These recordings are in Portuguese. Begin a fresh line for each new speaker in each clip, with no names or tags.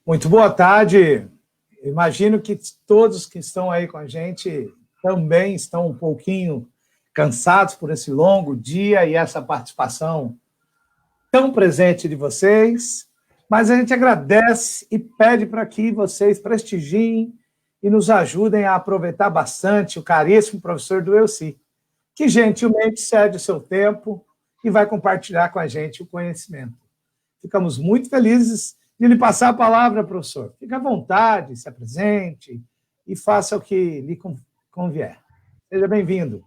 Muito boa tarde. Imagino que todos que estão aí com a gente também estão um pouquinho cansados por esse longo dia e essa participação tão presente de vocês, mas a gente agradece e pede para que vocês prestigiem e nos ajudem a aproveitar bastante o caríssimo professor do EUC, que gentilmente cede o seu tempo e vai compartilhar com a gente o conhecimento. Ficamos muito felizes de lhe passar a palavra, professor. Fique à vontade, se apresente e faça o que lhe convier. Seja bem-vindo.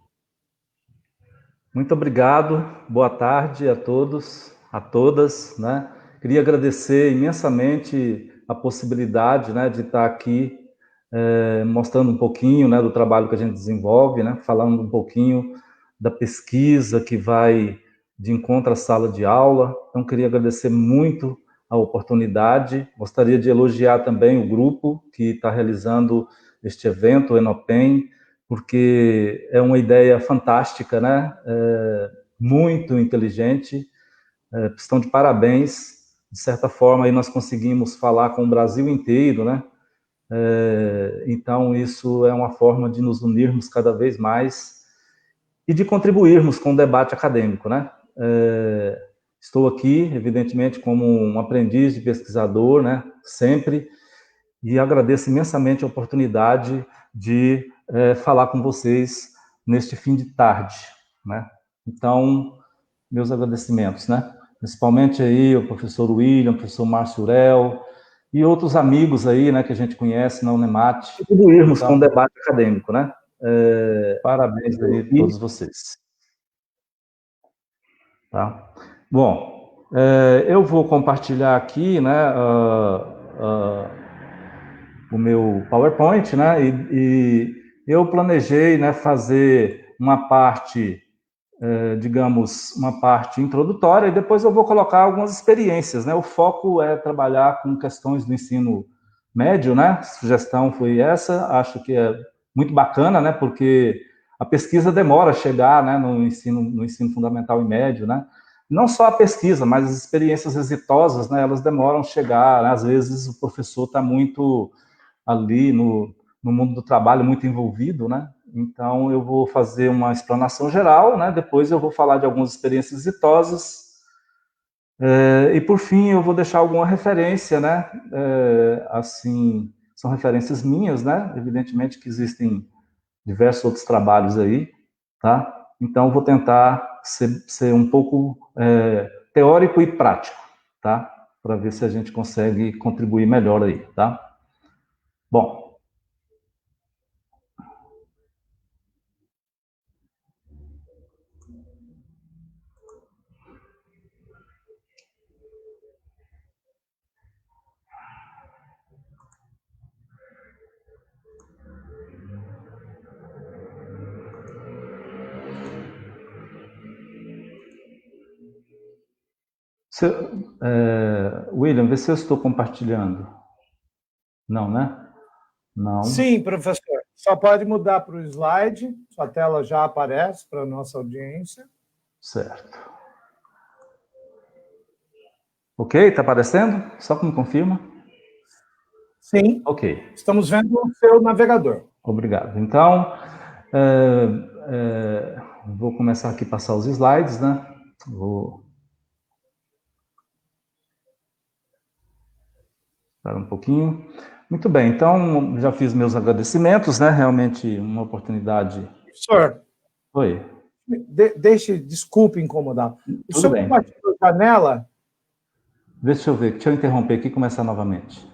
Muito obrigado, boa tarde a todos, a todas, né? Queria agradecer imensamente a possibilidade, né, de estar aqui mostrando um pouquinho, né, do trabalho que a gente desenvolve, né, falando um pouquinho da pesquisa que vai de encontro à sala de aula. Então, queria agradecer muito a oportunidade. Gostaria de elogiar também o grupo que está realizando este evento, o Enopen, porque é uma ideia fantástica, né? Muito inteligente. Estão de parabéns. De certa forma, aí nós conseguimos falar com o Brasil inteiro, né? Então, isso é uma forma de nos unirmos cada vez mais e de contribuirmos com o debate acadêmico, né? Estou aqui, evidentemente, como um aprendiz de pesquisador, né? Sempre, e agradeço imensamente a oportunidade de falar com vocês neste fim de tarde, né? Então, meus agradecimentos, né? Principalmente aí o professor William, o professor Márcio Urel e outros amigos aí, né, que a gente conhece na Unemat, contribuirmos com o debate acadêmico, né? Parabéns aí a todos vocês. Tá? Bom, eu vou compartilhar aqui, né, o meu PowerPoint, né, e eu planejei, né, fazer uma parte, digamos, uma parte introdutória, e depois eu vou colocar algumas experiências, né. O foco é trabalhar com questões do ensino médio, né. A sugestão foi essa, acho que é muito bacana, né, porque a pesquisa demora a chegar, né, no ensino fundamental e médio, né. Não só a pesquisa, mas as experiências exitosas, né, elas demoram a chegar, né? Às vezes o professor está muito ali no mundo do trabalho, muito envolvido, né? Então, eu vou fazer uma explanação geral, né? Depois eu vou falar de algumas experiências exitosas. E, por fim, eu vou deixar alguma referência, né? Assim, são referências minhas, né? Evidentemente que existem diversos outros trabalhos aí, tá? Então, eu vou tentar ser um pouco teórico e prático, tá? Para ver se a gente consegue contribuir melhor aí, tá? Bom, William, vê se eu estou compartilhando. Não, né? Não.
Sim, professor. Só pode mudar para o slide, sua tela já aparece para a nossa audiência.
Certo. Ok, está aparecendo? Só que me confirma.
Sim.
Ok.
Estamos vendo o seu navegador.
Obrigado. Então, vou começar aqui a passar os slides, né? Vou esperar um pouquinho. Muito bem, então já fiz meus agradecimentos, né? Realmente uma oportunidade.
Professor.
Oi.
Desculpe incomodar. O
Tudo
senhor
bem.
compartilhou a janela?
Deixa eu ver, deixa eu interromper aqui e começar novamente.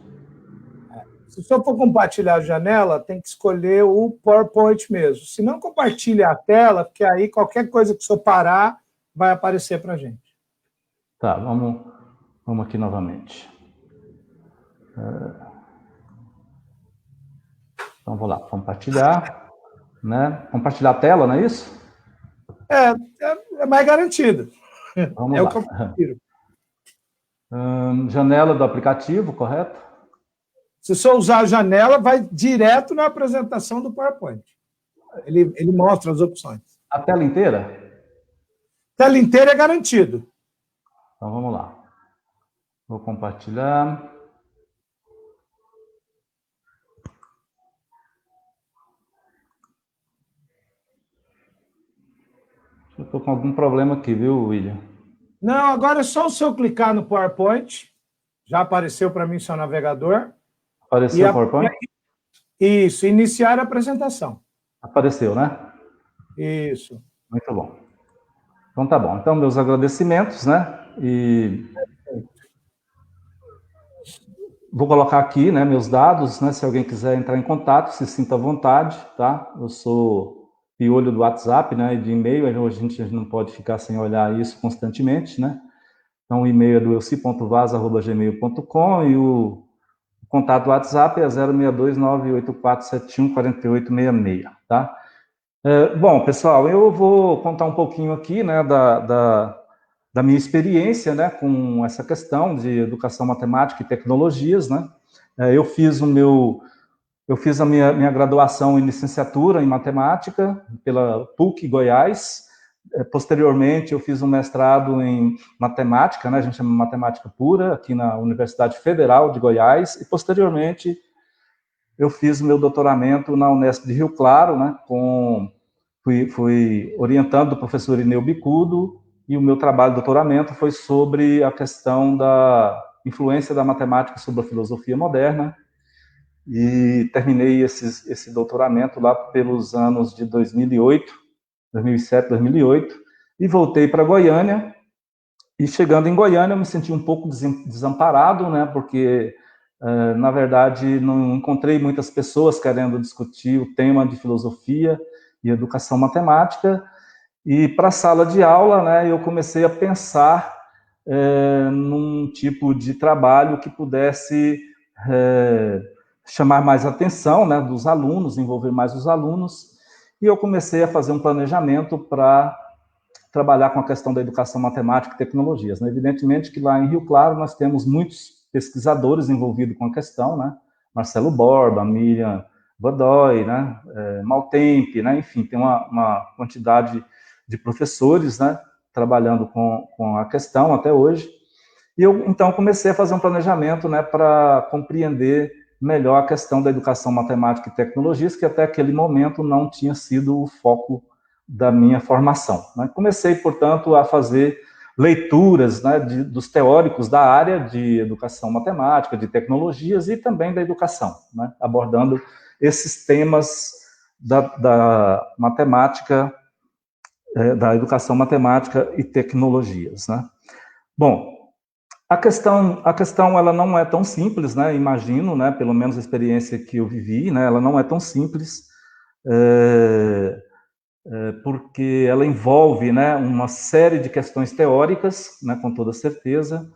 Se o senhor for compartilhar a janela, tem que escolher o PowerPoint mesmo. Se não, compartilhe a tela, porque aí qualquer coisa que o senhor parar vai aparecer para a gente.
Tá, vamos aqui novamente. Então, vou lá, compartilhar, né? Compartilhar a tela, não é isso?
É mais garantido.
Vamos lá.
O que eu prefiro.
Janela do aplicativo, correto?
Se o senhor usar a janela, vai direto na apresentação do PowerPoint. Ele mostra as opções.
A tela inteira?
Tela inteira é garantido.
Então, vamos lá. Vou compartilhar. Eu estou com algum problema aqui, viu, William?
Não, agora é só o seu clicar no PowerPoint. Já apareceu para mim seu navegador.
Apareceu o PowerPoint?
Isso, iniciar a apresentação.
Apareceu, né?
Isso.
Muito bom. Então tá bom. Então, meus agradecimentos, né? E vou colocar aqui, né, meus dados, né? Se alguém quiser entrar em contato, se sinta à vontade, tá? Eu sou piolho do WhatsApp, né? E de e-mail, hoje a gente não pode ficar sem olhar isso constantemente, né? Então, o e-mail é do elci.vaza@gmail.com e o contato do WhatsApp é 062-98471-4866, tá? Bom, pessoal, eu vou contar um pouquinho aqui, né, da minha experiência, né, com essa questão de educação matemática e tecnologias, né. Eu fiz a minha graduação em licenciatura em matemática pela PUC Goiás. Posteriormente, eu fiz um mestrado em matemática, né, a gente chama matemática pura, aqui na Universidade Federal de Goiás, e posteriormente eu fiz o meu doutoramento na Unesp de Rio Claro, né, fui orientando o professor Ineu Bicudo, e o meu trabalho de doutoramento foi sobre a questão da influência da matemática sobre a filosofia moderna, e terminei esse doutoramento lá pelos anos de 2008, 2007, 2008, e voltei para Goiânia, e chegando em Goiânia eu me senti um pouco desamparado, né, porque, na verdade, não encontrei muitas pessoas querendo discutir o tema de filosofia e educação matemática, e para a sala de aula, né, eu comecei a pensar num tipo de trabalho que pudesse chamar mais atenção, né, dos alunos, envolver mais os alunos, e eu comecei a fazer um planejamento para trabalhar com a questão da educação matemática e tecnologias, né? Evidentemente que lá em Rio Claro nós temos muitos pesquisadores envolvidos com a questão, né? Marcelo Borba, Miriam Godoy, né? Maltemp, né? Enfim, tem uma quantidade de professores, né? Trabalhando com a questão até hoje. E eu, então, comecei a fazer um planejamento, né? Para compreender melhor a questão da educação matemática e tecnologias, que até aquele momento não tinha sido o foco da minha formação, né? Comecei, portanto, a fazer leituras, né, dos teóricos da área de educação matemática, de tecnologias e também da educação, né, abordando esses temas da matemática, da educação matemática e tecnologias, né. Bom, a questão ela não é tão simples, né, imagino, né, pelo menos a experiência que eu vivi, né, ela não é tão simples, porque ela envolve, né, uma série de questões teóricas, né, com toda certeza.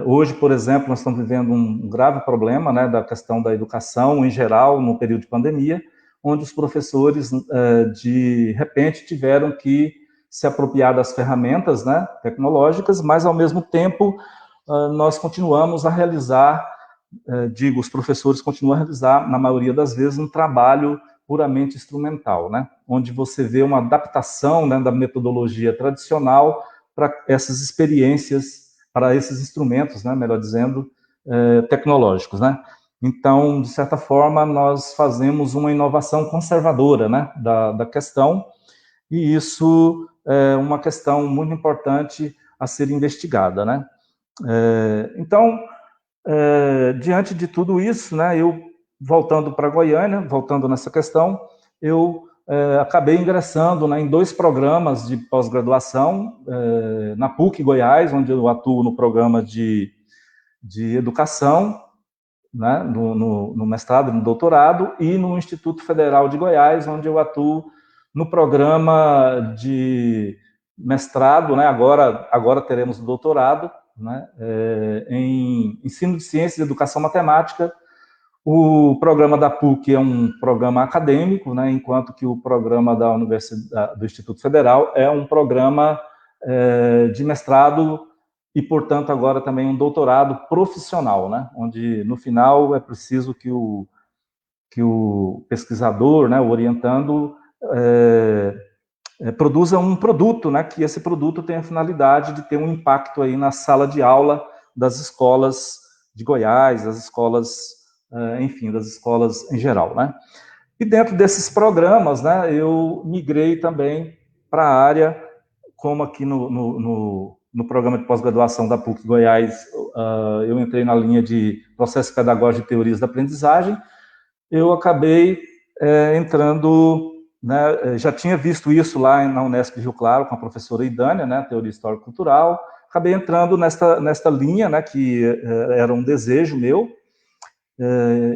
Hoje, por exemplo, nós estamos vivendo um grave problema, né, da questão da educação em geral no período de pandemia, onde os professores, de repente, tiveram que se apropriar das ferramentas, né, tecnológicas, mas, ao mesmo tempo, nós continuamos a realizar, os professores continuam a realizar, na maioria das vezes, um trabalho puramente instrumental, né? Onde você vê uma adaptação, né, da metodologia tradicional para essas experiências, para esses instrumentos, né, melhor dizendo, tecnológicos, né? Então, de certa forma, nós fazemos uma inovação conservadora, né, da questão, e isso é uma questão muito importante a ser investigada, né? Então, diante de tudo isso, né, eu, voltando para Goiânia, voltando nessa questão, eu acabei ingressando, né, em 2 programas de pós-graduação, na PUC Goiás, onde eu atuo no programa de educação, né, no mestrado e no doutorado, e no Instituto Federal de Goiás, onde eu atuo no programa de mestrado, né, agora teremos o doutorado, né, em ensino de ciências e educação matemática. O programa da PUC é um programa acadêmico, né, enquanto que o programa da Universidade, do Instituto Federal é um programa de mestrado e, portanto, agora também um doutorado profissional, né, onde, no final, é preciso que o pesquisador, né, o orientando, produza um produto, né, que esse produto tenha a finalidade de ter um impacto aí na sala de aula das escolas de Goiás, das escolas, enfim, das escolas em geral, né. E dentro desses programas, né, eu migrei também para a área, como aqui no programa de pós-graduação da PUC Goiás, eu entrei na linha de processo pedagógico e teorias da aprendizagem, eu acabei entrando, né, já tinha visto isso lá na Unesp de Rio Claro, com a professora Idânia, né, teoria histórico-cultural, acabei entrando nesta linha, né, que era um desejo meu.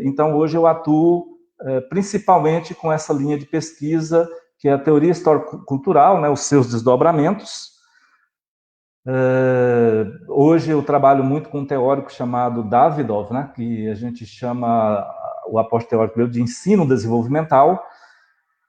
Então, hoje eu atuo principalmente com essa linha de pesquisa, que é a teoria histórico-cultural, né, os seus desdobramentos. Hoje eu trabalho muito com um teórico chamado Davidov, né, que a gente chama o aporte teórico dele de ensino desenvolvimental,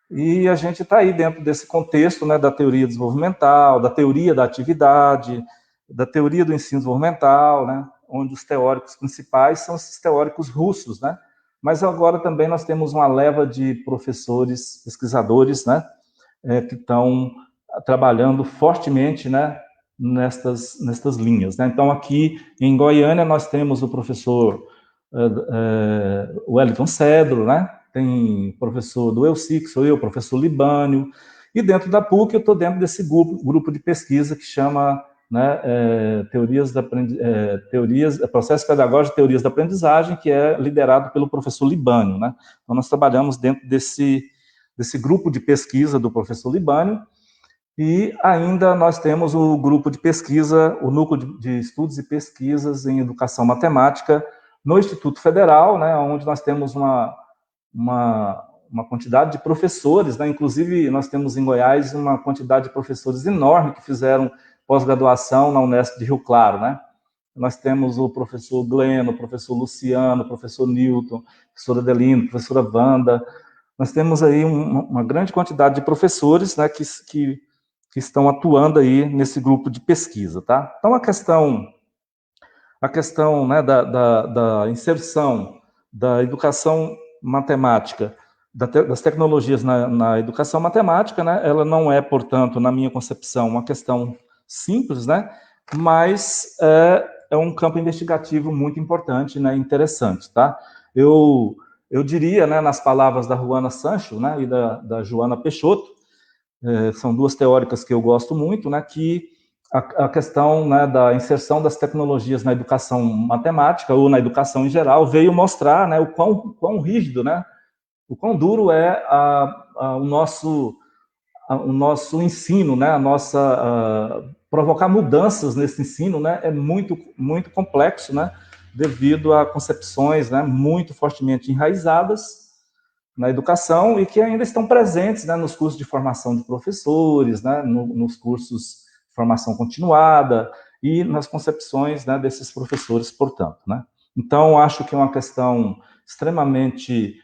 e a gente está aí dentro desse contexto, né, da teoria desenvolvimental, da teoria da atividade, da teoria do ensino desenvolvimental, né, onde os teóricos principais são esses teóricos russos, né, mas agora também nós temos uma leva de professores, pesquisadores, né, que estão trabalhando fortemente, né, nestas linhas, né. Então, aqui em Goiânia, nós temos o professor Wellington Cedro, né, tem professor do EUSI, que sou eu, professor Libânio, e dentro da PUC eu estou dentro desse grupo de pesquisa que chama, né, Processo Pedagógico de Teorias da Aprendizagem, que é liderado pelo professor Libânio, né. Então, nós trabalhamos dentro desse grupo de pesquisa do professor Libânio, e ainda nós temos o grupo de pesquisa, o Núcleo de Estudos e Pesquisas em Educação Matemática, no Instituto Federal, né, onde nós temos uma quantidade de professores, né, inclusive nós temos em Goiás uma quantidade de professores enorme que fizeram pós-graduação na Unesp de Rio Claro, né. Nós temos o professor Gleno, o professor Luciano, o professor Newton, a professora Adelino, a professora Wanda. Nós temos aí uma grande quantidade de professores, né, que estão atuando aí nesse grupo de pesquisa, tá? Então, a questão, né, da inserção da educação matemática, das tecnologias na educação matemática, né, ela não é, portanto, na minha concepção, uma questão simples, né, mas é um campo investigativo muito importante, né, interessante, tá? Eu diria, né, nas palavras da Ruana Sancho, né, e da Joana Peixoto, são duas teóricas que eu gosto muito, né, que a questão, né, da inserção das tecnologias na educação matemática ou na educação em geral veio mostrar, né, o quão rígido, né, o quão duro é o nosso ensino, né, provocar mudanças nesse ensino, né, é muito, muito complexo, né, devido a concepções, né, muito fortemente enraizadas na educação e que ainda estão presentes, né, nos cursos de formação de professores, né, nos cursos de formação continuada e nas concepções, né, desses professores, portanto, né. Então, acho que é uma questão extremamente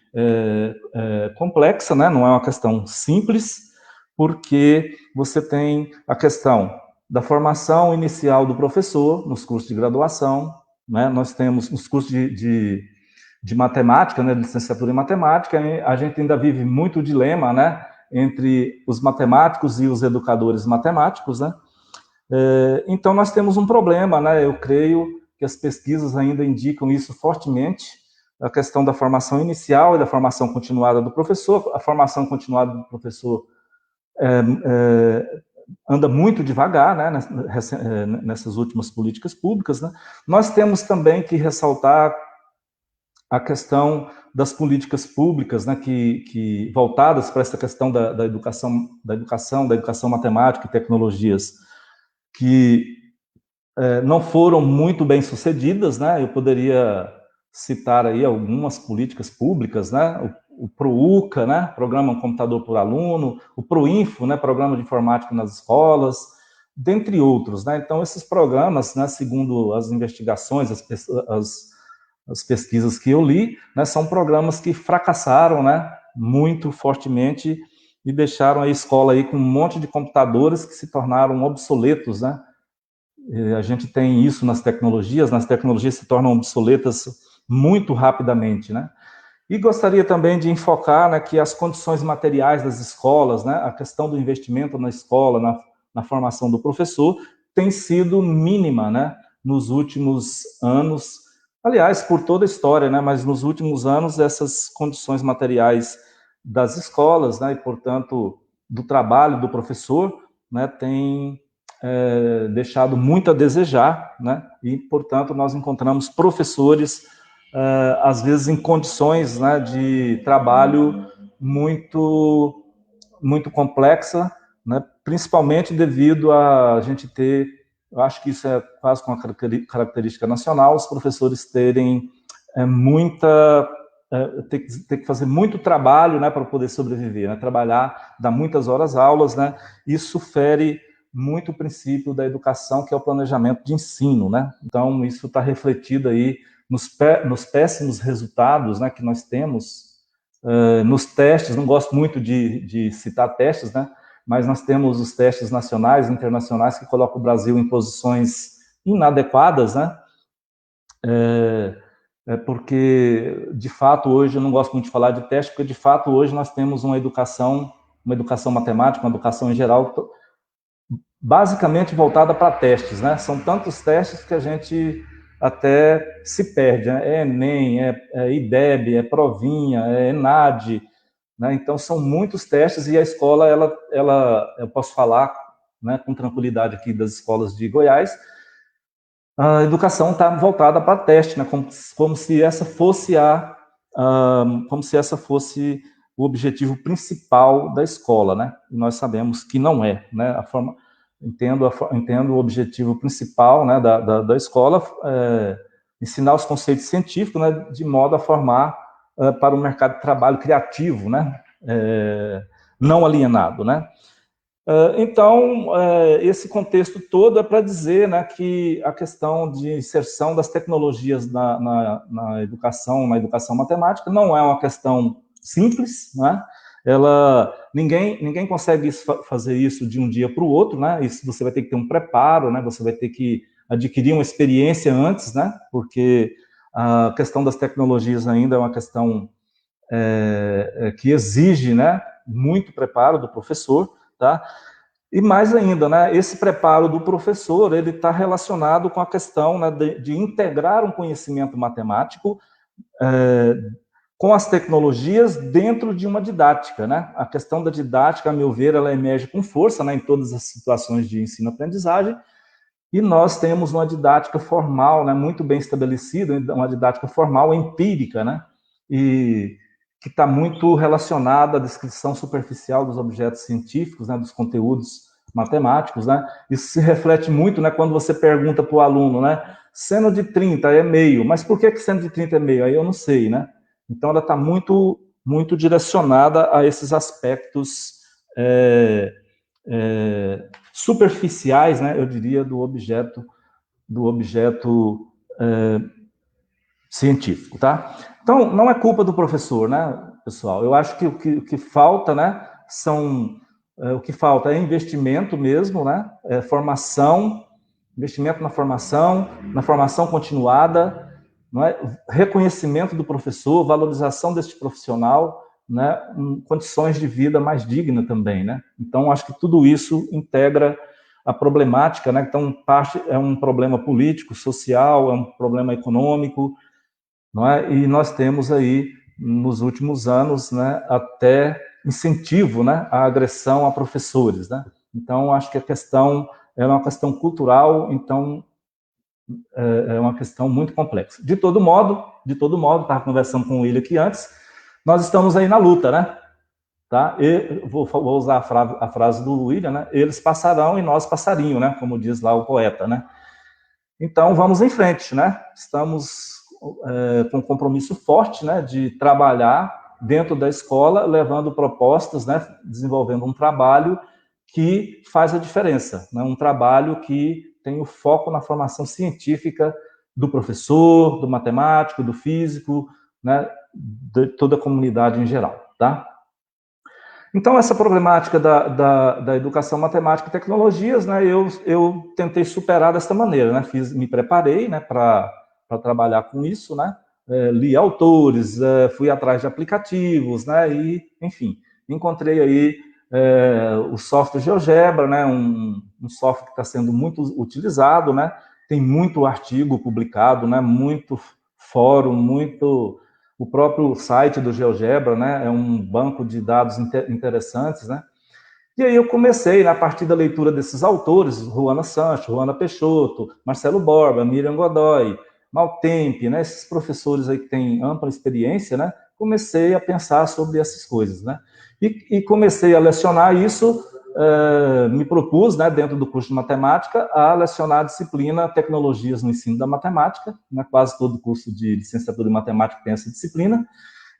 complexa, né, não é uma questão simples, porque você tem a questão da formação inicial do professor nos cursos de graduação, né, nós temos os cursos de matemática, né, de licenciatura em matemática, a gente ainda vive muito o dilema, né, entre os matemáticos e os educadores matemáticos, né. Então, nós temos um problema, né, eu creio que as pesquisas ainda indicam isso fortemente, a questão da formação inicial e da formação continuada do professor. A formação continuada do professor anda muito devagar, né, nessas últimas políticas públicas, né. Nós temos também que ressaltar a questão das políticas públicas, né, que voltadas para essa questão da educação matemática e tecnologias, que não foram muito bem sucedidas, né. Eu poderia citar aí algumas políticas públicas, né, o PROUCA, né, Programa Computador por Aluno, o PROINFO, né, Programa de Informática nas Escolas, dentre outros, né. Então, esses programas, né, segundo as investigações, as pesquisas que eu li, né, são programas que fracassaram, né, muito fortemente e deixaram a escola aí com um monte de computadores que se tornaram obsoletos, né. A gente tem isso nas tecnologias se tornam obsoletas muito rapidamente, né. E gostaria também de enfocar, né, que as condições materiais das escolas, né, a questão do investimento na escola, na formação do professor, tem sido mínima, né, nos últimos anos, aliás, por toda a história, né, mas nos últimos anos essas condições materiais das escolas, né, e, portanto, do trabalho do professor, né, tem deixado muito a desejar, né, e, portanto, nós encontramos professores, às vezes, em condições, né, de trabalho muito, muito complexa, né, principalmente devido a gente ter, eu acho que isso é quase uma característica nacional, os professores terem ter que fazer muito trabalho, né, para poder sobreviver, né, trabalhar, dar muitas horas aulas, né, isso fere muito o princípio da educação, que é o planejamento de ensino, né, então isso está refletido aí nos péssimos resultados, né, que nós temos nos testes. Não gosto muito de citar testes, né, mas nós temos os testes nacionais e internacionais que colocam o Brasil em posições inadequadas, né, porque, de fato, hoje, eu não gosto muito de falar de teste, porque, de fato, hoje nós temos uma educação matemática, uma educação em geral, basicamente voltada para testes, né? São tantos testes que a gente até se perde, né? É Enem, é IDEB, é Provinha, é ENAD, né? Então, são muitos testes, e a escola, eu posso falar, né, com tranquilidade aqui das escolas de Goiás, a educação está voltada para teste, né? Como se essa fosse o objetivo principal da escola, né? E nós sabemos que não é, né? Entendo o objetivo principal, né, da escola, ensinar os conceitos científicos, né, de modo a formar para o mercado de trabalho criativo, né? Não alienado, né? Então, esse contexto todo é para dizer, né, que a questão de inserção das tecnologias na educação matemática, não é uma questão simples, né? Ninguém consegue fazer isso de um dia para o outro, né? Isso você vai ter que ter um preparo, né? Você vai ter que adquirir uma experiência antes, né? Porque a questão das tecnologias ainda é uma questão que exige, né, muito preparo do professor, tá? E mais ainda, né, esse preparo do professor, ele está relacionado com a questão, né, de integrar um conhecimento matemático com as tecnologias dentro de uma didática, né? A questão da didática, a meu ver, ela emerge com força, né, em todas as situações de ensino-aprendizagem, e nós temos uma didática formal, né, muito bem estabelecida, uma didática formal empírica, né, e que está muito relacionada à descrição superficial dos objetos científicos, né, dos conteúdos matemáticos, né? Isso se reflete muito, né, quando você pergunta para o aluno, né, seno de 30 é meio, mas por que seno de 30 é meio? Aí eu não sei, né? Então ela está muito, muito direcionada a esses aspectos superficiais, né, eu diria, do objeto científico, tá? Então, não é culpa do professor, né, pessoal? Eu acho que o que falta, né, o que falta é investimento mesmo, né, formação, investimento na formação continuada, não é? Reconhecimento do professor, valorização deste profissional, né, condições de vida mais dignas também, né? Então, acho que tudo isso integra a problemática, né? Então, parte é um problema político, social, é um problema econômico, não é? E nós temos aí, nos últimos anos, né, até incentivo, né, à agressão a professores, né? Então, acho que a questão é uma questão cultural, então é uma questão muito complexa. De todo modo, estava conversando com o William aqui antes, nós estamos aí na luta, né? Tá? E vou usar a frase do William, né? Eles passarão e nós passarinho, né? Como diz lá o poeta, né? Então, vamos em frente, né? Estamos com um compromisso forte, né, de trabalhar dentro da escola, levando propostas, né, desenvolvendo um trabalho que faz a diferença, né, um trabalho que tem o foco na formação científica do professor, do matemático, do físico, né, de toda a comunidade em geral, tá? Então, essa problemática da educação matemática e tecnologias, né, eu tentei superar dessa maneira, né, me preparei, né, para trabalhar com isso, né, li autores, fui atrás de aplicativos, né, e, enfim, encontrei aí o software GeoGebra, né, um software que está sendo muito utilizado, né, tem muito artigo publicado, né, muito fórum, muito... O próprio site do GeoGebra, né, é um banco de dados interessantes, né? E aí eu comecei, a partir da leitura desses autores, Ruana Sancho, Ruana Peixoto, Marcelo Borba, Miriam Godoy, Maltempe, né, esses professores aí que têm ampla experiência, né, comecei a pensar sobre essas coisas, né, e comecei a lecionar isso, me propus, né, dentro do curso de matemática, a lecionar a disciplina Tecnologias no Ensino da Matemática, né, quase todo curso de licenciatura em matemática tem essa disciplina,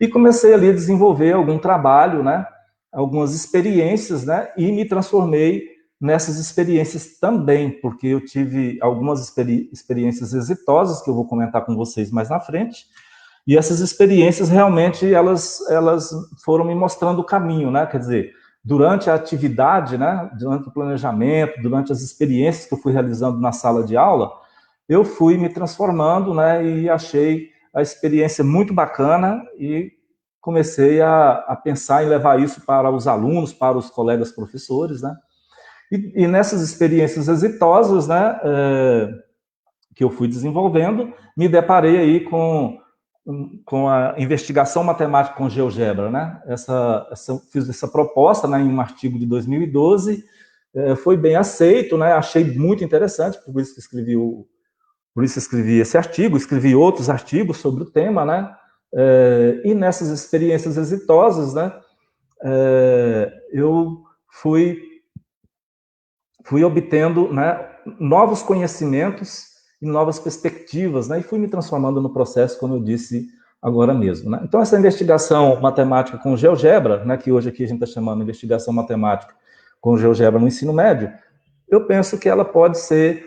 e comecei ali a desenvolver algum trabalho, né, algumas experiências, né, e me transformei nessas experiências também, porque eu tive algumas experiências exitosas que eu vou comentar com vocês mais na frente, e essas experiências realmente elas foram me mostrando o caminho, né? Quer dizer, durante a atividade, né, durante o planejamento, durante as experiências que eu fui realizando na sala de aula, eu fui me transformando, né, e achei a experiência muito bacana e comecei a pensar em levar isso para os alunos, para os colegas professores, né? E nessas experiências exitosas, né, que eu fui desenvolvendo, me deparei aí com a investigação matemática com GeoGebra, né? Fiz essa proposta, né, em um artigo de 2012, foi bem aceito, né? Achei muito interessante, por isso que escrevi esse artigo, escrevi outros artigos sobre o tema, né? E nessas experiências exitosas, né, eu fui obtendo, né, novos conhecimentos e novas perspectivas, né, e fui me transformando no processo, como eu disse agora mesmo, né. Então, essa investigação matemática com GeoGebra, né, que hoje aqui a gente está chamando de investigação matemática com GeoGebra no ensino médio, eu penso que ela pode ser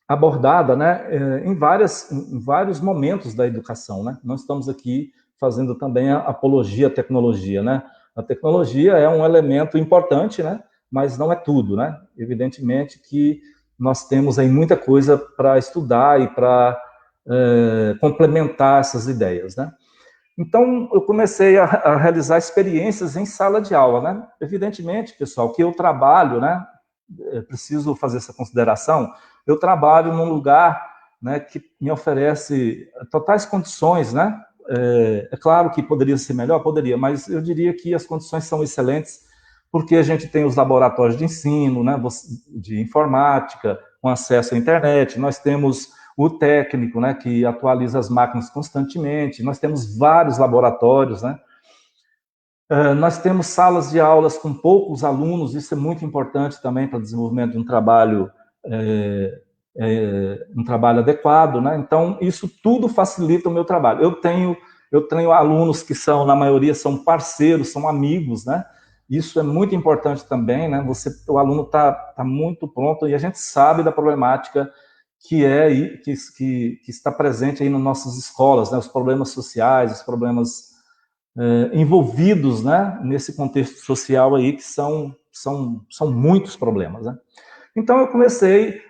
abordada, né, em vários momentos da educação, né. Nós estamos aqui fazendo também a apologia à tecnologia, né. A tecnologia é um elemento importante, né, mas não é tudo, né. Evidentemente que nós temos aí muita coisa para estudar e para complementar essas ideias, né. Então, eu comecei a realizar experiências em sala de aula, né. Evidentemente, pessoal, que eu trabalho, né, preciso fazer essa consideração, eu trabalho num lugar, né, que me oferece totais condições, né, é claro que poderia ser melhor, poderia, mas eu diria que as condições são excelentes, porque a gente tem os laboratórios de ensino, né, de informática, com acesso à internet, nós temos o técnico, né, que atualiza as máquinas constantemente, nós temos vários laboratórios, né, nós temos salas de aulas com poucos alunos, isso é muito importante também para o desenvolvimento de um trabalho adequado, né? Então, isso tudo facilita o meu trabalho. Eu tenho alunos que são, na maioria, são parceiros, são amigos, né? Isso é muito importante também, né? O aluno tá muito pronto e a gente sabe da problemática que está presente aí nas nossas escolas, né? Os problemas sociais, os problemas envolvidos, né, nesse contexto social aí, que são muitos problemas, né? Então, eu comecei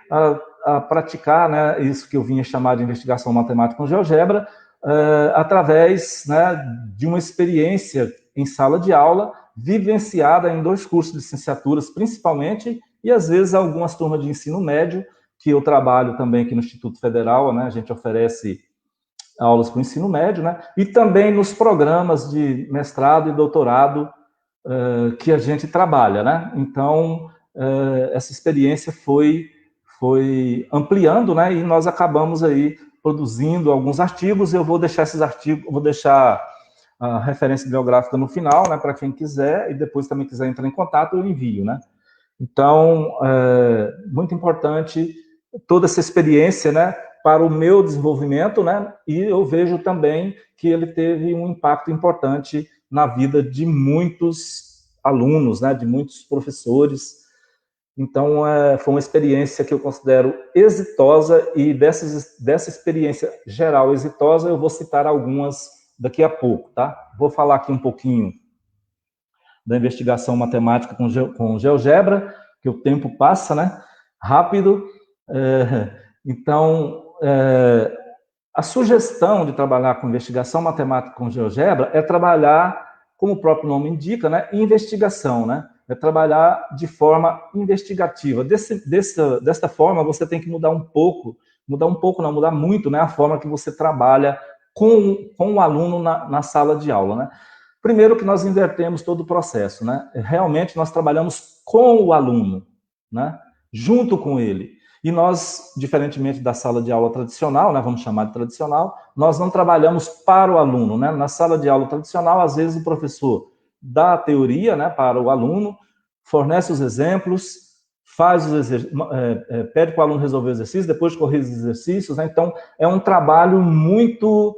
a praticar, né, isso que eu vinha chamar de investigação matemática com GeoGebra, através, né, de uma experiência em sala de aula, vivenciada em 2 cursos de licenciaturas, principalmente, e às vezes algumas turmas de ensino médio, que eu trabalho também aqui no Instituto Federal, né, a gente oferece aulas para o ensino médio, né? E também nos programas de mestrado e doutorado que a gente trabalha, né? Então, essa experiência foi ampliando, né? E nós acabamos aí produzindo alguns artigos. Eu vou deixar esses artigos, vou deixar a referência bibliográfica no final, né? Para quem quiser, e depois também quiser entrar em contato, eu envio, né? Então, muito importante toda essa experiência, né, para o meu desenvolvimento, né, e eu vejo também que ele teve um impacto importante na vida de muitos alunos, né, de muitos professores. Então, foi uma experiência que eu considero exitosa, e dessa experiência geral exitosa, eu vou citar algumas daqui a pouco, tá? Vou falar aqui um pouquinho da investigação matemática com GeoGebra, que o tempo passa, né, rápido. Então, a sugestão de trabalhar com investigação matemática com GeoGebra é trabalhar, como o próprio nome indica, né, investigação, né, é trabalhar de forma investigativa. Desta forma, você tem que mudar muito, né, a forma que você trabalha com o aluno na sala de aula, né. Primeiro que nós invertemos todo o processo, né? Realmente nós trabalhamos com o aluno, né? Junto com ele. E nós, diferentemente da sala de aula tradicional, né, vamos chamar de tradicional, nós não trabalhamos para o aluno, né? Na sala de aula tradicional, às vezes o professor dá a teoria, né, para o aluno, fornece os exemplos, faz os pede para o aluno resolver o exercício, depois corrige os exercícios, né? Então é um trabalho muito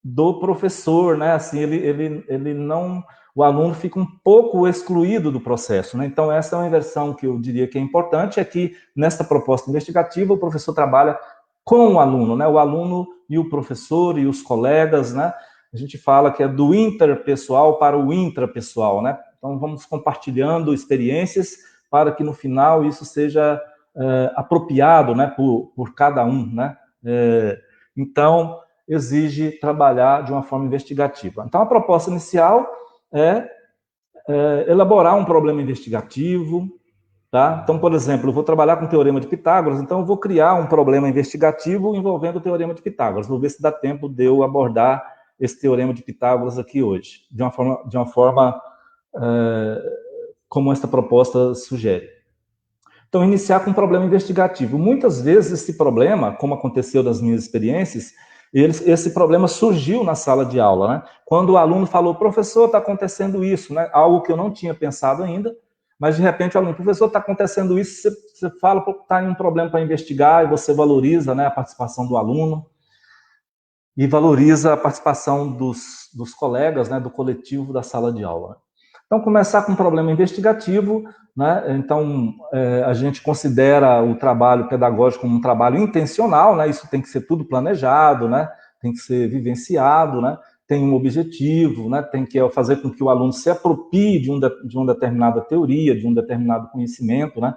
do professor, né? Assim, ele não, o aluno fica um pouco excluído do processo, né? Então essa é uma inversão que eu diria que é importante, é que nesta proposta investigativa o professor trabalha com o aluno, né? O aluno e o professor e os colegas, né? A gente fala que é do interpessoal para o intrapessoal, né? Então vamos compartilhando experiências para que no final isso seja apropriado, né, por cada um, né? Então exige trabalhar de uma forma investigativa. Então, a proposta inicial é elaborar um problema investigativo, tá? Então, por exemplo, eu vou trabalhar com o Teorema de Pitágoras, então eu vou criar um problema investigativo envolvendo o Teorema de Pitágoras. Vou ver se dá tempo de eu abordar esse Teorema de Pitágoras aqui hoje, de uma forma como essa proposta sugere. Então, iniciar com um problema investigativo. Muitas vezes esse problema, como aconteceu nas minhas experiências, esse problema surgiu na sala de aula, né? Quando o aluno falou, professor, está acontecendo isso, né? Algo que eu não tinha pensado ainda, mas de repente o aluno, professor, está acontecendo isso, você fala que está em um problema para investigar e você valoriza, né, a participação do aluno e valoriza a participação dos colegas, né, do coletivo da sala de aula. Então, começar com um problema investigativo, né? Então, a gente considera o trabalho pedagógico como um trabalho intencional, né? Isso tem que ser tudo planejado, né? Tem que ser vivenciado, né? Tem um objetivo, né? Tem que fazer com que o aluno se aproprie de uma determinada teoria, de um determinado conhecimento, né?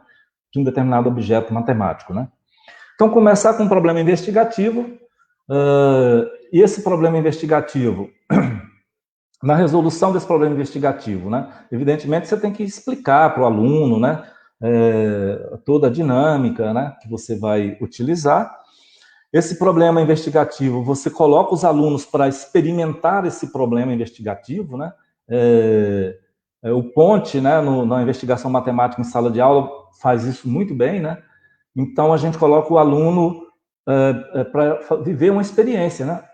De um determinado objeto matemático, né? Então, começar com um problema investigativo, e esse problema investigativo... Na resolução desse problema investigativo, né? Evidentemente, você tem que explicar para o aluno, né, toda a dinâmica, né, que você vai utilizar. Esse problema investigativo, você coloca os alunos para experimentar esse problema investigativo, né? O Ponte, né, na investigação matemática em sala de aula, faz isso muito bem, né? Então, a gente coloca o aluno para viver uma experiência, né?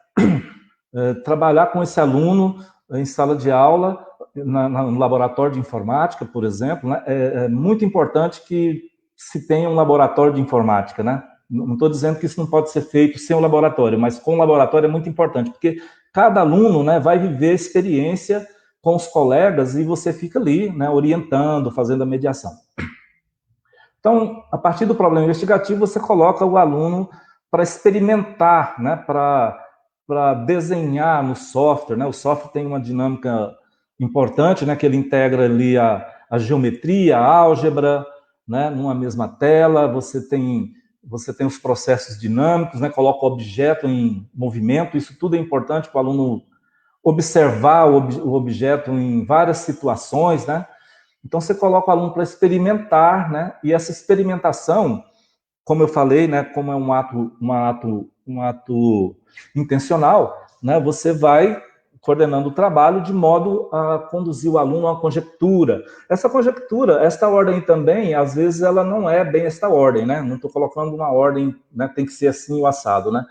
Trabalhar com esse aluno em sala de aula, no laboratório de informática, por exemplo, né? É muito importante que se tenha um laboratório de informática, né? Não estou dizendo que isso não pode ser feito sem um laboratório, mas com o laboratório é muito importante, porque cada aluno, né, vai viver experiência com os colegas e você fica ali, né, orientando, fazendo a mediação. Então, a partir do problema investigativo, você coloca o aluno para experimentar, né, para desenhar no software, né? O software tem uma dinâmica importante, né? Que ele integra ali a geometria, a álgebra, né? Numa mesma tela, você tem os processos dinâmicos, né? Coloca o objeto em movimento, isso tudo é importante para o aluno observar o objeto em várias situações, né? Então, você coloca o aluno para experimentar, né? E essa experimentação, como eu falei, né? Como é um ato intencional, né, você vai coordenando o trabalho de modo a conduzir o aluno a uma conjectura. Essa conjectura, esta ordem também, às vezes ela não é bem esta ordem, né? Não estou colocando uma ordem, né, tem que ser assim o assado, né?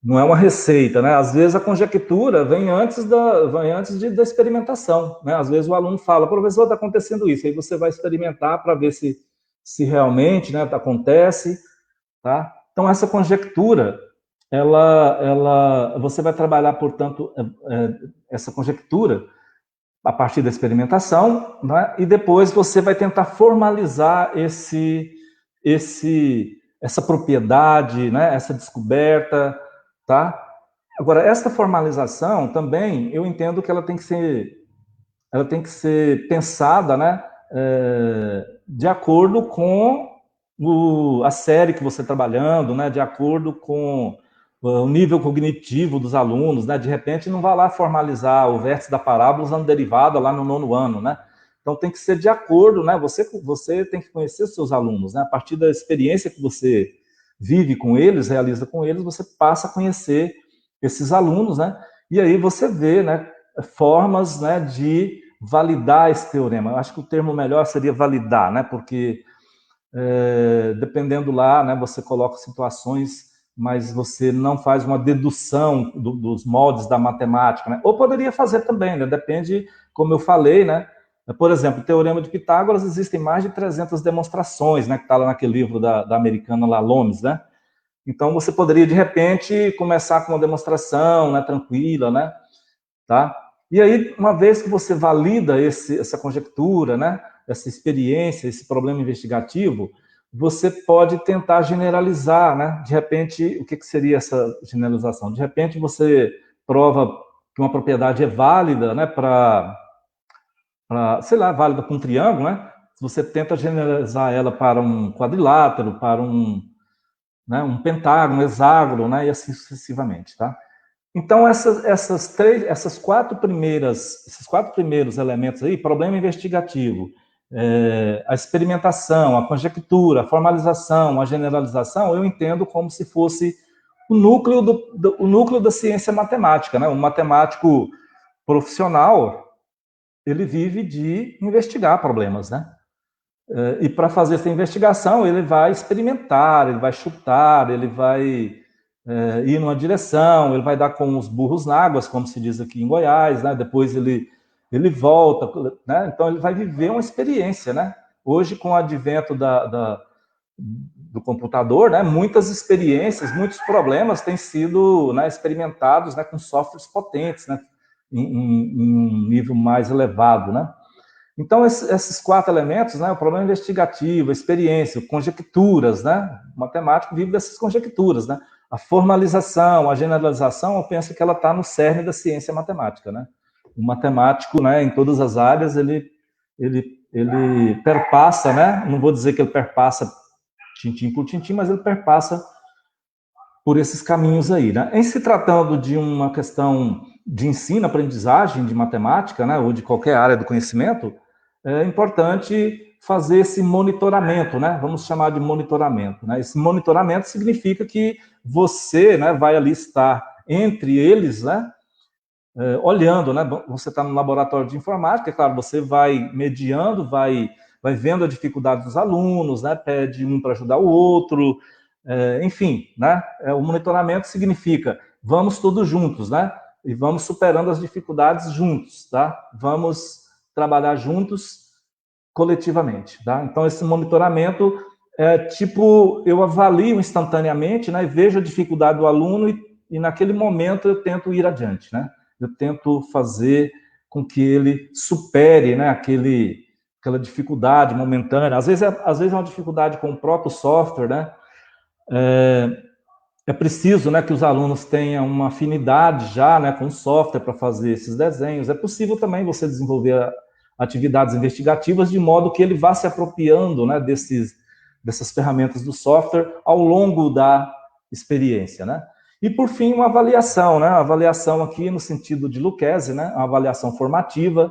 Não é uma receita, né? Às vezes a conjectura vem antes da experimentação, né? Às vezes o aluno fala, professor, está acontecendo isso, aí você vai experimentar para ver se realmente, né, acontece, tá? Então essa conjectura, você vai trabalhar, portanto, essa conjectura a partir da experimentação, né? E depois você vai tentar formalizar essa propriedade, né? Essa descoberta, tá? Agora, essa formalização também, eu entendo que ela tem que ser pensada, né? De acordo com a série que você está trabalhando, né? De acordo com o nível cognitivo dos alunos, né? De repente, não vai lá formalizar o vértice da parábola usando derivada lá no 9º ano, né? Então, tem que ser de acordo, né? Você tem que conhecer os seus alunos, né? A partir da experiência que você vive com eles, realiza com eles, você passa a conhecer esses alunos, né? E aí você vê, né? formas, né, de validar esse teorema. Eu acho que o termo melhor seria validar, né, porque dependendo lá, né, você coloca situações, mas você não faz uma dedução dos moldes da matemática, né? Ou poderia fazer também, né? Depende, como eu falei, né? Por exemplo, o Teorema de Pitágoras, existem mais de 300 demonstrações, né? Que está lá naquele livro da americana lá, Lomes, né? Então, você poderia, de repente, começar com uma demonstração, né? Tranquila, né? Tá? E aí, uma vez que você valida essa conjectura, né? Essa experiência, esse problema investigativo, você pode tentar generalizar, né? De repente, o que seria essa generalização? De repente, você prova que uma propriedade é válida, né? Sei lá, válida para um triângulo, né? Você tenta generalizar ela para um quadrilátero, para né, um pentágono, um hexágono, né? E assim sucessivamente, tá? Então, esses quatro primeiros elementos aí, problema investigativo, a experimentação, a conjectura, a formalização, a generalização, eu entendo como se fosse o núcleo da ciência matemática, né? Um matemático profissional, ele vive de investigar problemas, né? E para fazer essa investigação, ele vai experimentar, ele vai chutar, ele vai ir numa direção, ele vai dar com os burros na água, como se diz aqui em Goiás, né? Depois ele volta, né? Então ele vai viver uma experiência, né? Hoje, com o advento do computador, né? Muitas experiências, muitos problemas têm sido, né, experimentados, né, com softwares potentes, né? Em um nível mais elevado, né? Então, esses quatro elementos, né, o problema investigativo, a experiência, conjecturas, né, o matemático vive dessas conjecturas, né, a formalização, a generalização, eu penso que ela está no cerne da ciência matemática, né. O matemático, né, em todas as áreas, ele perpassa, né, não vou dizer que ele perpassa tintim por tintim, mas ele perpassa por esses caminhos aí, né. Em se tratando de uma questão de ensino, aprendizagem de matemática, né, ou de qualquer área do conhecimento, é importante fazer esse monitoramento, né? Vamos chamar de monitoramento, né? Esse monitoramento significa que você, né, vai ali estar entre eles, né? Olhando, né? Você está no laboratório de informática, é claro, você vai mediando, vai vendo a dificuldade dos alunos, né? Pede um para ajudar o outro, enfim, né? O monitoramento significa vamos todos juntos, né? E vamos superando as dificuldades juntos, tá? Vamos trabalhar juntos coletivamente, tá? Então, esse monitoramento é tipo, eu avalio instantaneamente, né? E vejo a dificuldade do aluno e naquele momento eu tento ir adiante, né? Eu tento fazer com que ele supere, né? Aquela dificuldade momentânea. Às vezes é uma dificuldade com o próprio software, né? É preciso, né, que os alunos tenham uma afinidade já, né, com o software para fazer esses desenhos. É possível também você desenvolver atividades investigativas de modo que ele vá se apropriando, né, dessas ferramentas do software ao longo da experiência, né? E, por fim, uma avaliação, né? A avaliação aqui no sentido de Lucchesi, né? Uma avaliação formativa.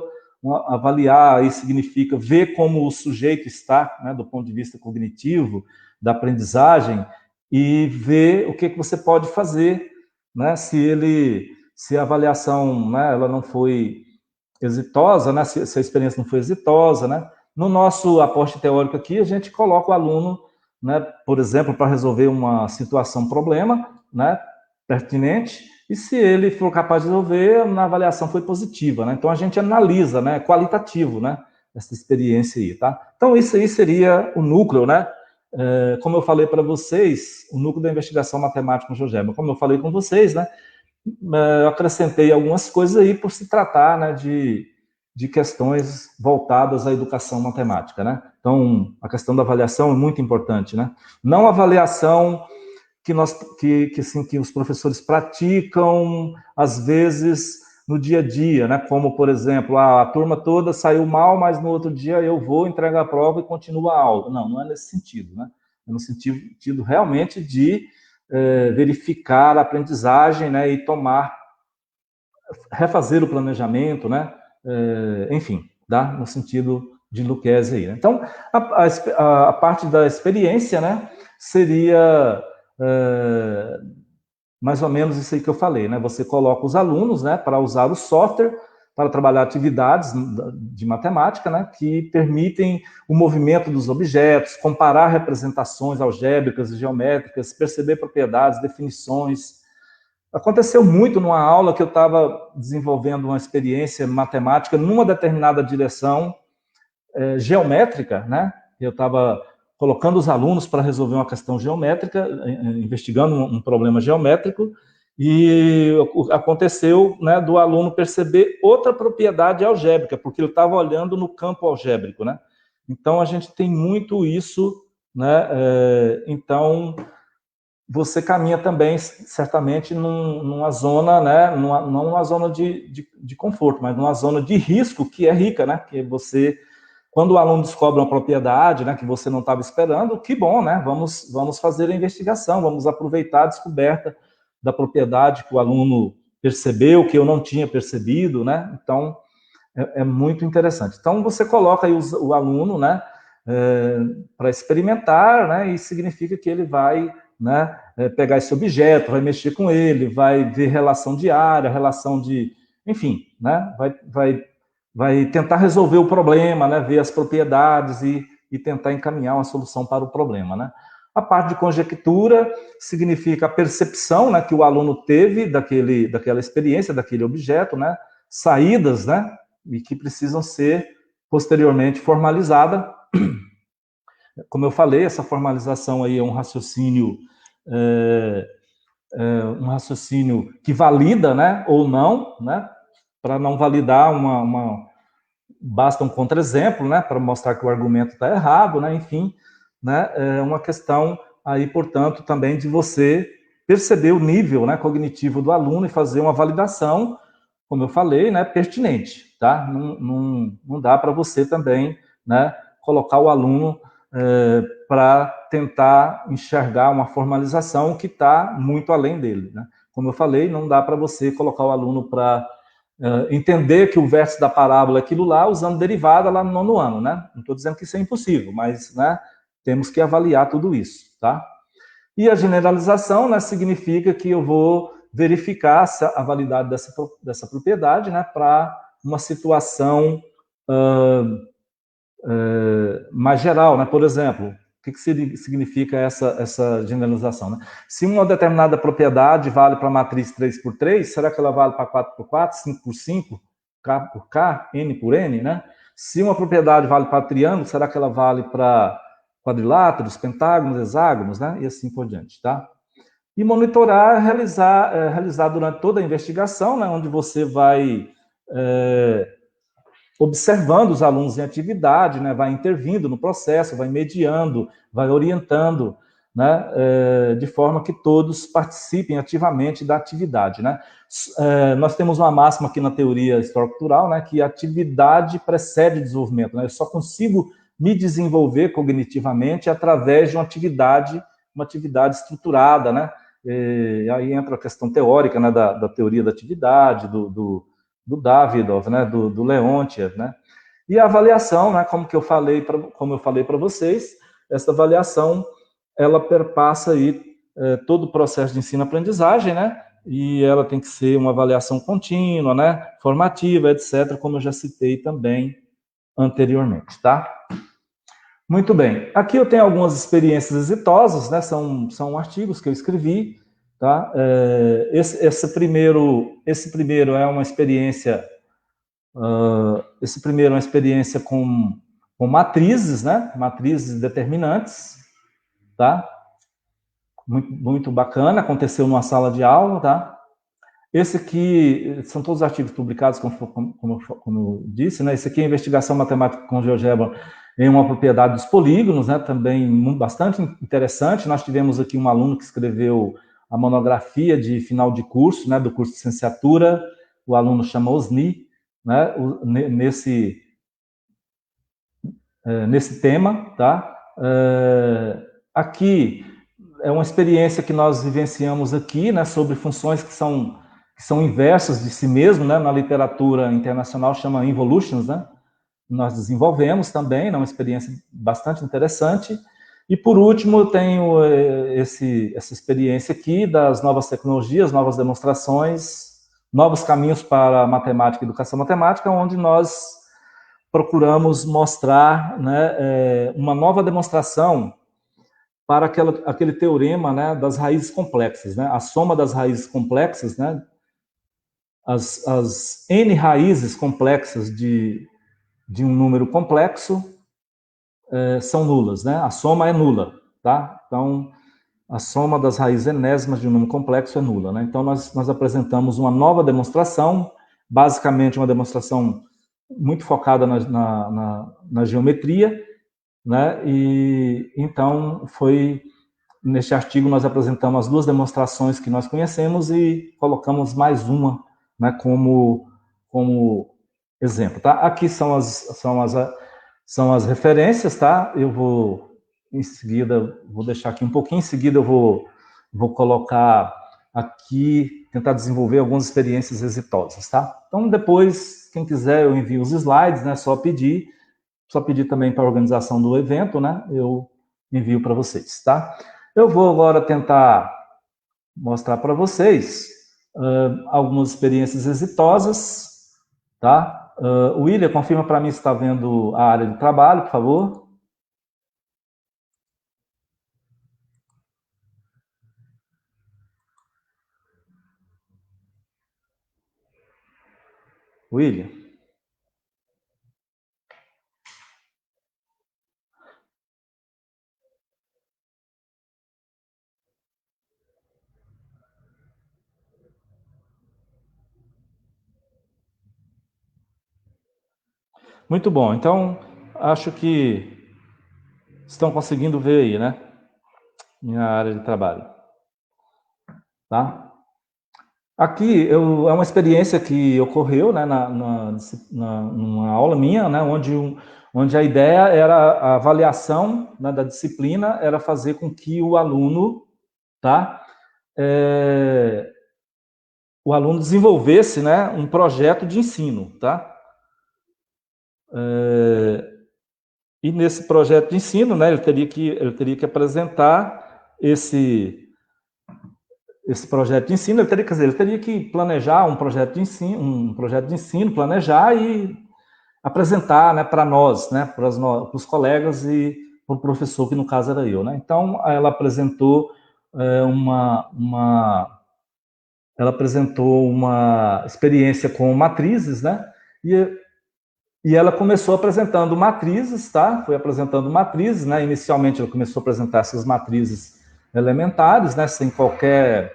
Avaliar aí significa ver como o sujeito está, né, do ponto de vista cognitivo, da aprendizagem, e ver o que você pode fazer, né? Se a avaliação, né, ela não foi exitosa, né? Se a experiência não foi exitosa, né? No nosso aporte teórico aqui, a gente coloca o aluno, né, por exemplo, para resolver uma situação, problema, né, pertinente, e se ele for capaz de resolver, na avaliação foi positiva, né? Então a gente analisa, né, qualitativo, né, essa experiência aí, tá? Então isso aí seria o núcleo, né? Como eu falei para vocês, o núcleo da investigação matemática no GeoGebra. Como eu falei com vocês, né, eu acrescentei algumas coisas aí por se tratar, né, de questões voltadas à educação matemática, né? Então, a questão da avaliação é muito importante, né? Não a avaliação que os professores praticam, às vezes, no dia a dia, né? Como, por exemplo, a turma toda saiu mal, mas no outro dia eu vou entregar a prova e continuo a aula. Não é nesse sentido, né? É no sentido realmente de verificar a aprendizagem, né? E refazer o planejamento, né? Enfim, tá? No sentido de Lucchesi aí, né? Então, a parte da experiência, né? Seria mais ou menos isso aí que eu falei, né? Você coloca os alunos, né, para usar o software, para trabalhar atividades de matemática, né, que permitem o movimento dos objetos, comparar representações algébricas e geométricas, perceber propriedades, definições. Aconteceu muito numa aula que eu estava desenvolvendo uma experiência matemática numa determinada direção geométrica, né? Eu estava colocando os alunos para resolver uma questão geométrica, investigando um problema geométrico, e aconteceu, né, do aluno perceber outra propriedade algébrica, porque ele estava olhando no campo algébrico, né? Então, a gente tem muito isso, né? Então, você caminha também, certamente, numa zona, né? Não numa zona de conforto, mas numa zona de risco que é rica, né? Que você... Quando o aluno descobre uma propriedade, né, que você não estava esperando, que bom, né? Vamos fazer a investigação, vamos aproveitar a descoberta da propriedade que o aluno percebeu, que eu não tinha percebido, né? Então, é muito interessante. Então, você coloca aí o aluno, né, para experimentar, né, e significa que ele vai, né, pegar esse objeto, vai mexer com ele, vai ver relação de área, relação de... Enfim, né, vai tentar resolver o problema, né, ver as propriedades e tentar encaminhar uma solução para o problema, né. A parte de conjectura significa a percepção, né, que o aluno teve daquela experiência, daquele objeto, né, saídas, né, e que precisam ser posteriormente formalizadas. Como eu falei, essa formalização aí é um raciocínio que valida, né, ou não, né. Para não validar basta um contra-exemplo, né, para mostrar que o argumento está errado, né, enfim, né, é uma questão aí, portanto, também de você perceber o nível, né, cognitivo do aluno e fazer uma validação, como eu falei, né, pertinente, tá? Não dá para você também, né, colocar o aluno para tentar enxergar uma formalização que está muito além dele, né? Como eu falei, não dá para você colocar o aluno para entender que o vértice da parábola é aquilo lá, usando derivada lá no 9º ano, né? Não estou dizendo que isso é impossível, mas, né, temos que avaliar tudo isso, tá? E a generalização, né, significa que eu vou verificar a validade dessa propriedade, né, para uma situação mais geral, né? Por exemplo, o que significa essa generalização, né? Se uma determinada propriedade vale para a matriz 3×3, será que ela vale para 4×4, 5×5, K por K, N por N, né? Se uma propriedade vale para triângulo, será que ela vale para quadriláteros, pentágonos, hexágonos, né? E assim por diante, tá? E monitorar, realizar durante toda a investigação, né? Onde você vai observando os alunos em atividade, né, vai intervindo no processo, vai mediando, vai orientando, né, de forma que todos participem ativamente da atividade, né. Nós temos uma máxima aqui na teoria histórico-cultural, né, que a atividade precede o desenvolvimento, né, eu só consigo me desenvolver cognitivamente através de uma atividade estruturada, né, e aí entra a questão teórica, né, da teoria da atividade, do Davidov, né, do Leontiev, né, e a avaliação, né, como eu falei para vocês, essa avaliação, ela perpassa aí todo o processo de ensino-aprendizagem, né, e ela tem que ser uma avaliação contínua, né, formativa, etc., como eu já citei também anteriormente, tá? Muito bem, aqui eu tenho algumas experiências exitosas, né, são artigos que eu escrevi, tá? Esse primeiro é uma experiência, com matrizes, né? Matrizes determinantes, tá? Muito, muito bacana, aconteceu numa sala de aula, tá? Esse aqui são todos artigos publicados, como eu disse, né? Esse aqui é a investigação matemática com GeoGebra em uma propriedade dos polígonos, né? Também bastante interessante. Nós tivemos aqui um aluno que escreveu a monografia de final de curso, né, do curso de licenciatura, o aluno chama Osni, né, nesse tema, tá? Aqui é uma experiência que nós vivenciamos aqui, né, sobre funções que são inversas de si mesmo, né, na literatura internacional chama involutions, né? Nós desenvolvemos também, né, uma experiência bastante interessante. E, por último, eu tenho essa experiência aqui das novas tecnologias, novas demonstrações Novos Caminhos para a Matemática e Educação Matemática, onde nós procuramos mostrar, né, uma nova demonstração para aquele teorema, né, das raízes complexas, né, a soma das raízes complexas, né, as n raízes complexas de um número complexo são nulas, né, a soma é nula, tá? Então, a soma das raízes enésimas de um número complexo é nula, né? Então, nós apresentamos uma nova demonstração, basicamente uma demonstração muito focada na geometria, né? E então neste artigo nós apresentamos as duas demonstrações que nós conhecemos e colocamos mais uma, né, como exemplo, tá? Aqui são as referências, tá? Eu vou em seguida, vou deixar aqui um pouquinho, em seguida eu vou colocar aqui, tentar desenvolver algumas experiências exitosas, tá? Então, depois, quem quiser, eu envio os slides, né? Só pedir também para a organização do evento, né? Eu envio para vocês, tá? Eu vou agora tentar mostrar para vocês algumas experiências exitosas, tá? William, confirma para mim se está vendo a área de trabalho, por favor. William? Muito bom. Então, acho que estão conseguindo ver aí, né? Minha área de trabalho. Tá? Aqui é uma experiência que ocorreu, né, numa aula minha, né, onde a ideia era a avaliação, né, da disciplina, era fazer com que o aluno, tá, o aluno desenvolvesse, né, um projeto de ensino, tá? E nesse projeto de ensino, né, ele teria que apresentar esse projeto de ensino, ele teria que planejar um projeto de ensino, planejar e apresentar, né, para nós, né, para os colegas e para o professor, que no caso era eu, né? Então, ela apresentou uma experiência com matrizes, né? E ela começou apresentando matrizes, tá? Foi apresentando matrizes, né? Inicialmente ela começou a apresentar essas matrizes elementares, né? Sem qualquer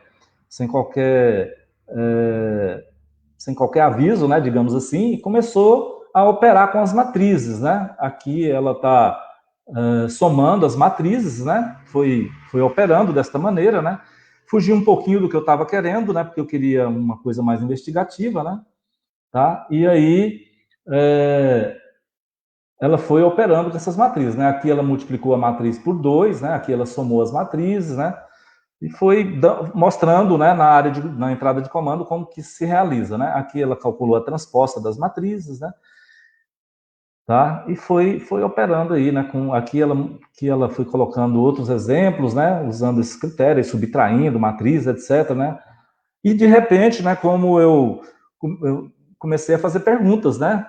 aviso, né? Digamos assim, e começou a operar com as matrizes, né? Aqui ela está somando as matrizes, né? Foi operando desta maneira, né? Fugi um pouquinho do que eu estava querendo, né? Porque eu queria uma coisa mais investigativa, né? Tá? E aí ela foi operando com essas matrizes, né? Aqui ela multiplicou a matriz por 2, né? Aqui ela somou as matrizes, né? E foi mostrando, né, na entrada de comando, como que se realiza, né? Aqui ela calculou a transposta das matrizes, né? Tá? E foi operando aí, né? Aqui ela foi colocando outros exemplos, né? Usando esses critérios, subtraindo matriz, etc, né? E de repente, né? Como eu comecei a fazer perguntas, né?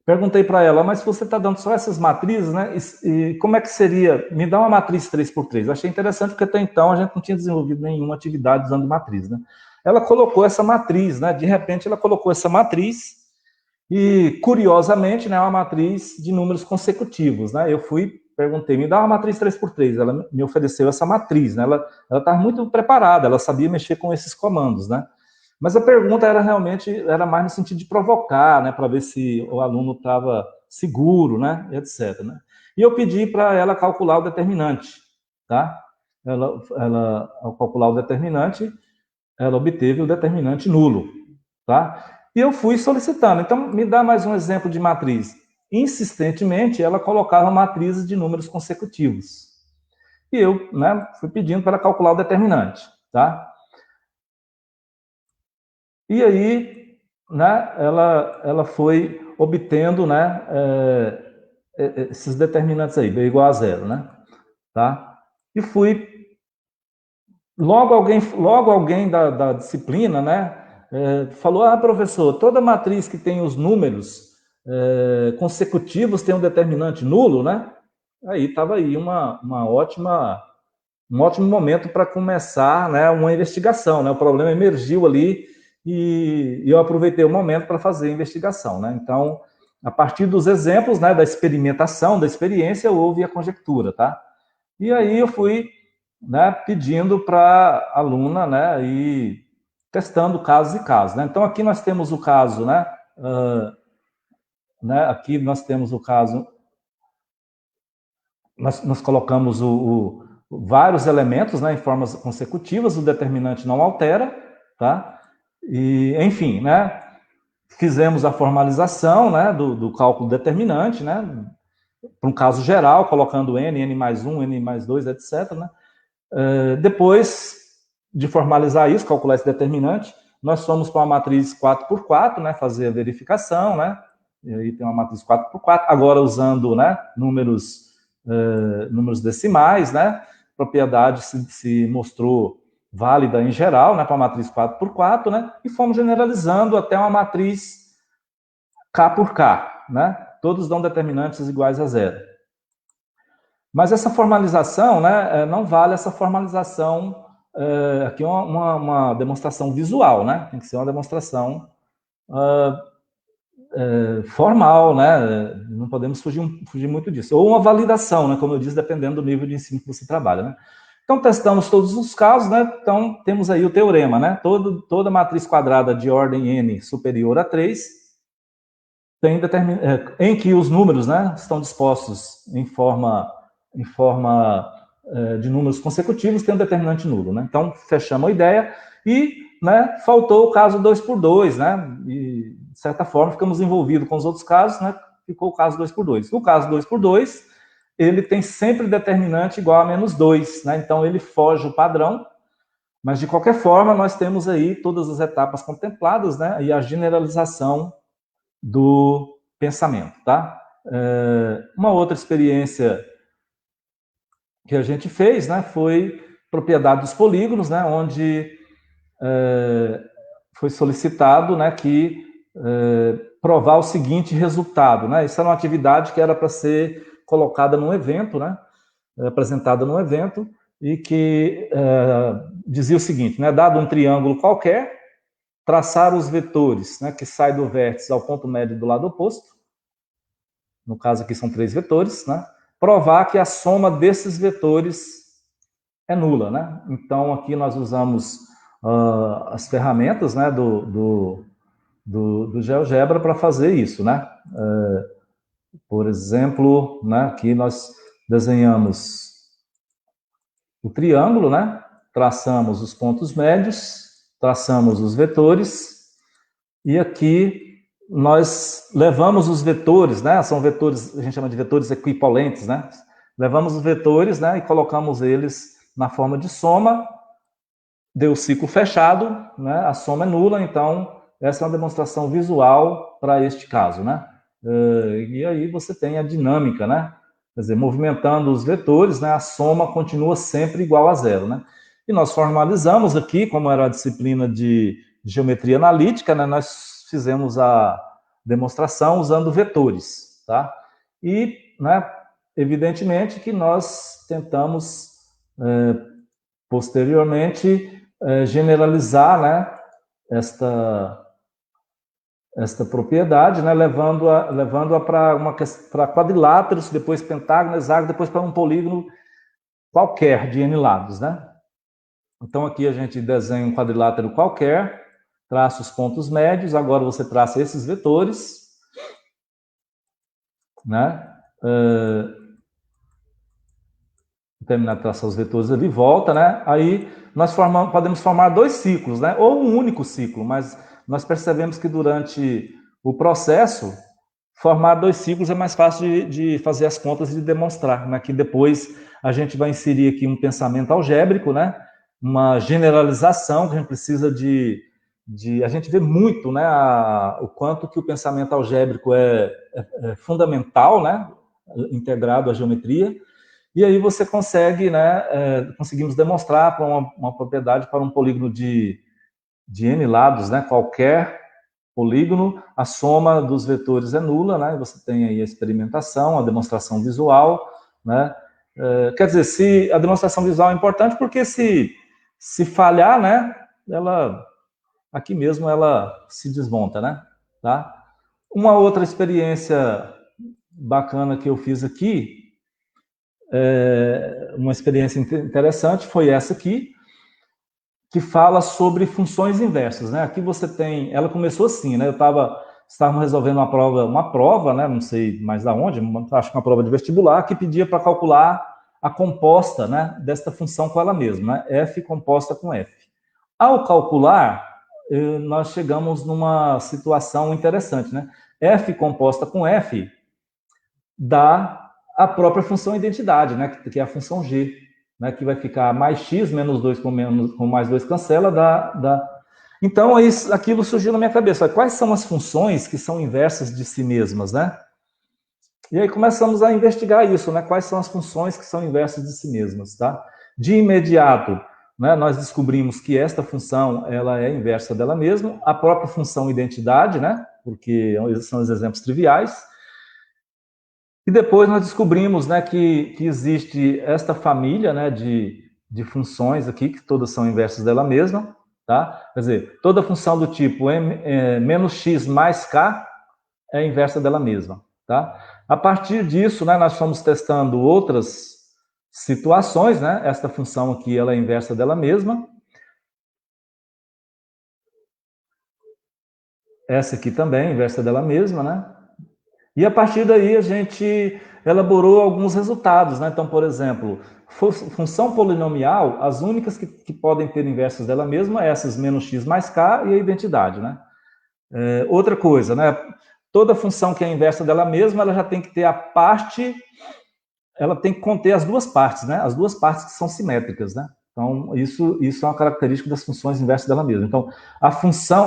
Perguntei para ela, mas se você está dando só essas matrizes, né? E como é que seria? Me dá uma matriz 3x3. Achei interessante porque até então a gente não tinha desenvolvido nenhuma atividade usando matriz, né? Ela colocou essa matriz, né? De repente ela colocou essa matriz e, curiosamente, né, uma matriz de números consecutivos, né? Eu perguntei, me dá uma matriz 3x3. Ela me ofereceu essa matriz, né? Ela estava muito preparada, ela sabia mexer com esses comandos, né? Mas a pergunta era mais no sentido de provocar, né, para ver se o aluno estava seguro, né, etc, né? E eu pedi para ela calcular o determinante, tá? Ao calcular o determinante, ela obteve o determinante nulo, tá? E eu fui solicitando. Então, me dá mais um exemplo de matriz. Insistentemente, ela colocava matrizes de números consecutivos. E eu, né, fui pedindo para ela calcular o determinante, tá? E aí, né, ela foi obtendo, né, esses determinantes aí, B igual a 0, né? Tá? E logo alguém da disciplina, né, falou, professor, toda matriz que tem os números consecutivos tem um determinante nulo, né? Aí estava aí um ótimo momento para começar, né, uma investigação, né? O problema emergiu ali e eu aproveitei o momento para fazer a investigação, né? Então, a partir dos exemplos, né, da experimentação, da experiência, houve a conjectura, tá? E aí eu fui, né, pedindo para a aluna, né, e testando casos e casos, né? Então, aqui nós temos o caso, né? Aqui nós temos o caso, nós colocamos vários elementos, né, em formas consecutivas, o determinante não altera, tá? E, enfim, né, fizemos a formalização, né, do cálculo determinante, né, para um caso geral, colocando n mais 1, n mais 2, etc. Né? Depois de formalizar isso, calcular esse determinante, nós fomos para uma matriz 4x4, né, fazer a verificação, né, e aí tem uma matriz 4x4, agora usando, né, números decimais, né, a propriedade se mostrou válida em geral, né, para a matriz 4x4, né, e fomos generalizando até uma matriz K por K, né, todos dão determinantes iguais a zero. Mas essa formalização, né, não vale essa formalização, aqui é uma demonstração visual, né, tem que ser uma demonstração formal, né, não podemos fugir muito disso. Ou uma validação, né, como eu disse, dependendo do nível de ensino que você trabalha, né. Então, testamos todos os casos, né, então temos aí o teorema, né, toda matriz quadrada de ordem n superior a 3, em que os números, né, estão dispostos em forma de números consecutivos, tem um determinante nulo, né? Então, fechamos a ideia e, né, faltou o caso 2x2, né? E, de certa forma, ficamos envolvidos com os outros casos, né? Ficou o caso 2x2. O caso 2x2, ele tem sempre determinante igual a menos 2, né? Então, ele foge o padrão, mas, de qualquer forma, nós temos aí todas as etapas contempladas, né? E a generalização do pensamento, tá? Uma outra experiência que a gente fez, né, foi propriedade dos polígonos, né, onde foi solicitado, né, que provar o seguinte resultado, né? Isso era uma atividade que era para ser colocada num evento, né, apresentada num evento, e que dizia o seguinte, né, dado um triângulo qualquer, traçar os vetores, né, que sai do vértice ao ponto médio do lado oposto, no caso aqui são 3 vetores, né, provar que a soma desses vetores é nula, né? Então, aqui nós usamos as ferramentas, né, do GeoGebra para fazer isso, né? Por exemplo, né, aqui nós desenhamos o triângulo, né? Traçamos os pontos médios, traçamos os vetores, e aqui nós levamos os vetores, né? São vetores, a gente chama de vetores equipolentes, né? Levamos os vetores, né, e colocamos eles na forma de soma, deu o ciclo fechado, né? A soma é nula, então essa é uma demonstração visual para este caso, né? E aí você tem a dinâmica, né? Quer dizer, movimentando os vetores, né, a soma continua sempre igual a zero, né? E nós formalizamos aqui, como era a disciplina de geometria analítica, né, nós fizemos a demonstração usando vetores, tá? E, né, evidentemente que nós tentamos, posteriormente, generalizar, né, esta propriedade, né, levando-a para quadriláteros, depois pentágono, hexágono, depois para um polígono qualquer de n lados, né? Então, aqui a gente desenha um quadrilátero qualquer, traça os pontos médios, agora você traça esses vetores, né? Terminar de traçar os vetores, ele volta, né? Aí nós podemos formar 2 ciclos, né? Ou um único ciclo, mas nós percebemos que durante o processo, formar 2 ciclos é mais fácil de fazer as contas e de demonstrar, né? Que depois a gente vai inserir aqui um pensamento algébrico, né? Uma generalização, que a gente precisa a gente vê muito, né? O quanto que o pensamento algébrico é fundamental, né? Integrado à geometria. E aí você consegue, né, conseguimos demonstrar para uma propriedade para um polígono de de n lados, né? Qualquer polígono, a soma dos vetores é nula, né? Você tem aí a experimentação, a demonstração visual, né? Quer dizer, se a demonstração visual é importante porque se falhar, né? Ela, aqui mesmo, ela se desmonta, né? Tá? Uma outra experiência bacana que eu fiz aqui, uma experiência interessante, foi essa aqui, que fala sobre funções inversas, né? Aqui você tem, ela começou assim, né? Estávamos resolvendo uma prova, né? Não sei mais da onde, acho que uma prova de vestibular, que pedia para calcular a composta, né? Desta função com ela mesma, né? F composta com F. Ao calcular, nós chegamos numa situação interessante, né? F composta com F dá a própria função identidade, né? Que é a função G, né? Que vai ficar mais x menos 2 com mais 2 cancela, Então, aquilo surgiu na minha cabeça. Quais são as funções que são inversas de si mesmas, né? E aí começamos a investigar isso, né? Quais são as funções que são inversas de si mesmas, tá? De imediato, né, nós descobrimos que esta função, ela é inversa dela mesma, a própria função identidade, né? Porque são os exemplos triviais. E depois nós descobrimos, né, que existe esta família, né, de funções aqui, que todas são inversas dela mesma, tá? Quer dizer, toda função do tipo menos x mais k é inversa dela mesma, tá? A partir disso, né, nós fomos testando outras situações, né? Esta função aqui, ela é inversa dela mesma. Essa aqui também é inversa dela mesma, né? E a partir daí a gente elaborou alguns resultados, né? Então, por exemplo, função polinomial, as únicas que podem ter inversas dela mesma, essas menos x mais k e a identidade, né? Outra coisa, né? Toda função que é inversa dela mesma, ela já tem que ter a parte, ela tem que conter as duas partes, né? As duas partes que são simétricas, né? Então, isso é uma característica das funções inversas dela mesma. Então,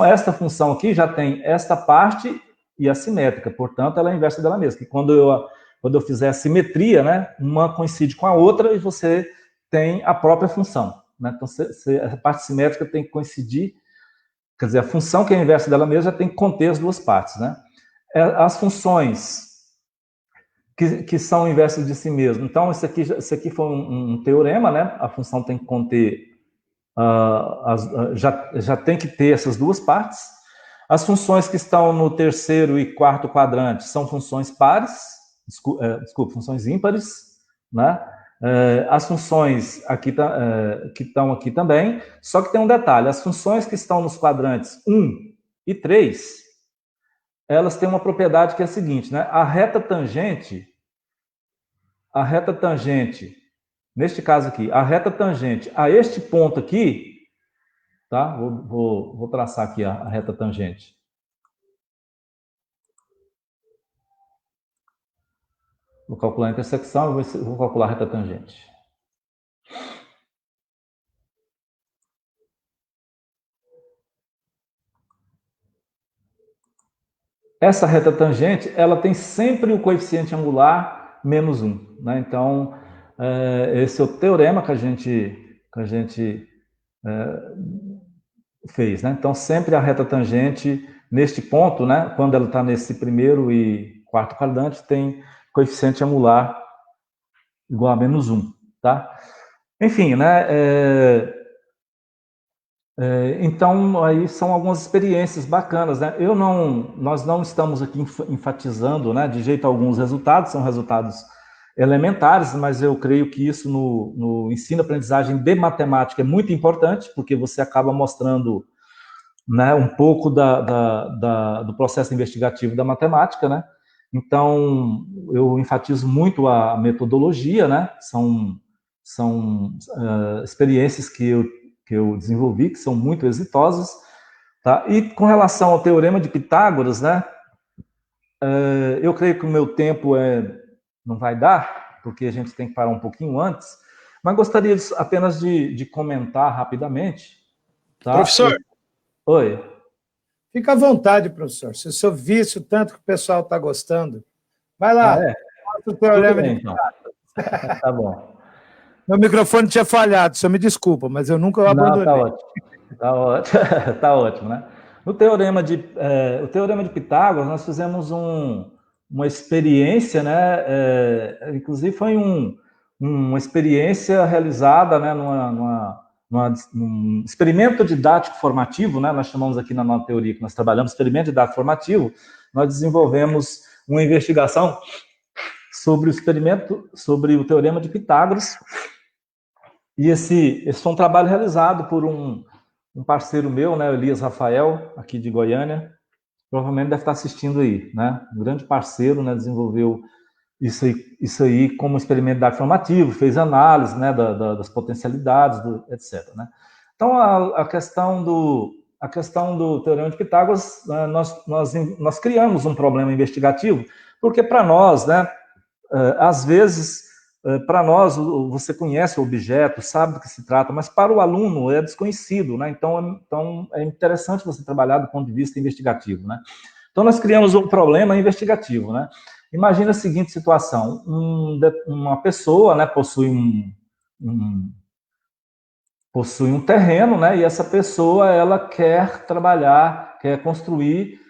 esta função aqui já tem esta parte e a simétrica, portanto, ela é inversa dela mesma. Que quando eu fizer a simetria, né, uma coincide com a outra e você tem a própria função, né? Então, a parte simétrica tem que coincidir, quer dizer, a função que é inversa dela mesma já tem que conter as duas partes, né? As funções que são inversas de si mesmo. Então, isso aqui foi um teorema, né? A função tem que conter, já tem que ter essas duas partes. As funções que estão no terceiro e quarto quadrante são funções pares, funções ímpares, né? As funções aqui, que estão aqui também, só que tem um detalhe, as funções que estão nos quadrantes 1 e 3, elas têm uma propriedade que é a seguinte, né? A reta tangente, neste caso aqui, a reta tangente a este ponto aqui, tá? Vou traçar aqui a reta tangente. Vou calcular a intersecção e vou calcular a reta tangente. Essa reta tangente, ela tem sempre o coeficiente angular menos 1, né? Então, esse é o teorema que a gente fez, né? Então, sempre a reta tangente, neste ponto, né? Quando ela está nesse primeiro e quarto quadrante, tem coeficiente angular igual a menos 1, tá? Enfim, né? Então, aí são algumas experiências bacanas, né? Nós não estamos aqui enfatizando, né, de jeito algum os resultados, são resultados elementares, mas eu creio que isso no ensino-aprendizagem de matemática é muito importante, porque você acaba mostrando, né, um pouco do processo investigativo da matemática, né? Então, eu enfatizo muito a metodologia, né? São experiências que eu desenvolvi, que são muito exitosas, tá? E com relação ao teorema de Pitágoras, né? Eu creio que o meu tempo não vai dar, porque a gente tem que parar um pouquinho antes, mas gostaria apenas de comentar rapidamente, tá?
Professor.
Oi.
Fica à vontade, professor. Se o senhor visse o tanto que o pessoal está gostando, vai lá.
Mostra o teorema de Pitágoras. Tá bom.
Meu microfone tinha falhado, o senhor me desculpa, mas eu nunca abandonei.
Não, tá ótimo. Tá ótimo, tá ótimo, né? No teorema o teorema de Pitágoras, nós fizemos uma experiência, né? Inclusive foi uma experiência realizada, né? Num experimento didático formativo, né? Nós chamamos aqui na teoria que nós trabalhamos experimento didático formativo. Nós desenvolvemos uma investigação sobre sobre o teorema de Pitágoras. E esse foi um trabalho realizado por um parceiro meu, né, Elias Rafael, aqui de Goiânia, provavelmente deve estar assistindo aí, né? Um grande parceiro, né, desenvolveu isso aí como experimento didático formativo, fez análise, né, das potencialidades, etc. Né? Então, a questão do teorema de Pitágoras, nós criamos um problema investigativo, porque para nós, né, às vezes, para nós, você conhece o objeto, sabe do que se trata, mas para o aluno é desconhecido, né? Então é interessante você trabalhar do ponto de vista investigativo, né? Então, nós criamos um problema investigativo, né? Imagina a seguinte situação, uma pessoa, né, possui um terreno, né, e essa pessoa, ela quer trabalhar, quer construir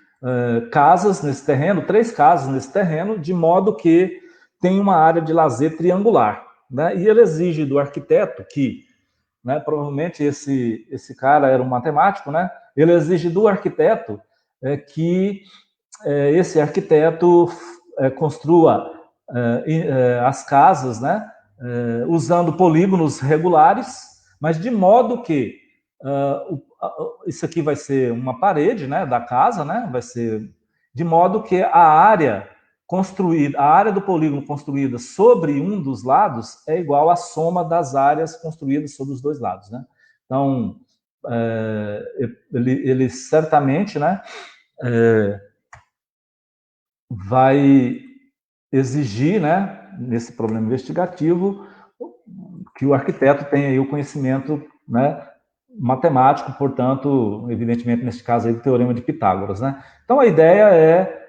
casas nesse terreno, 3 casas nesse terreno, de modo que tem uma área de lazer triangular, né? E ele exige do arquiteto que, né, provavelmente esse cara era um matemático, né? Ele exige do arquiteto que esse arquiteto construa as casas, né, usando polígonos regulares, mas de modo que isso aqui vai ser uma parede, né, da casa, né? Vai ser de modo que a área construída, a área do polígono construída sobre um dos lados é igual à soma das áreas construídas sobre os 2 lados, né? Então, ele certamente, né, vai exigir, né, nesse problema investigativo, que o arquiteto tenha aí o conhecimento, né, matemático, portanto, evidentemente, nesse caso aí, do teorema de Pitágoras, né? Então, a ideia é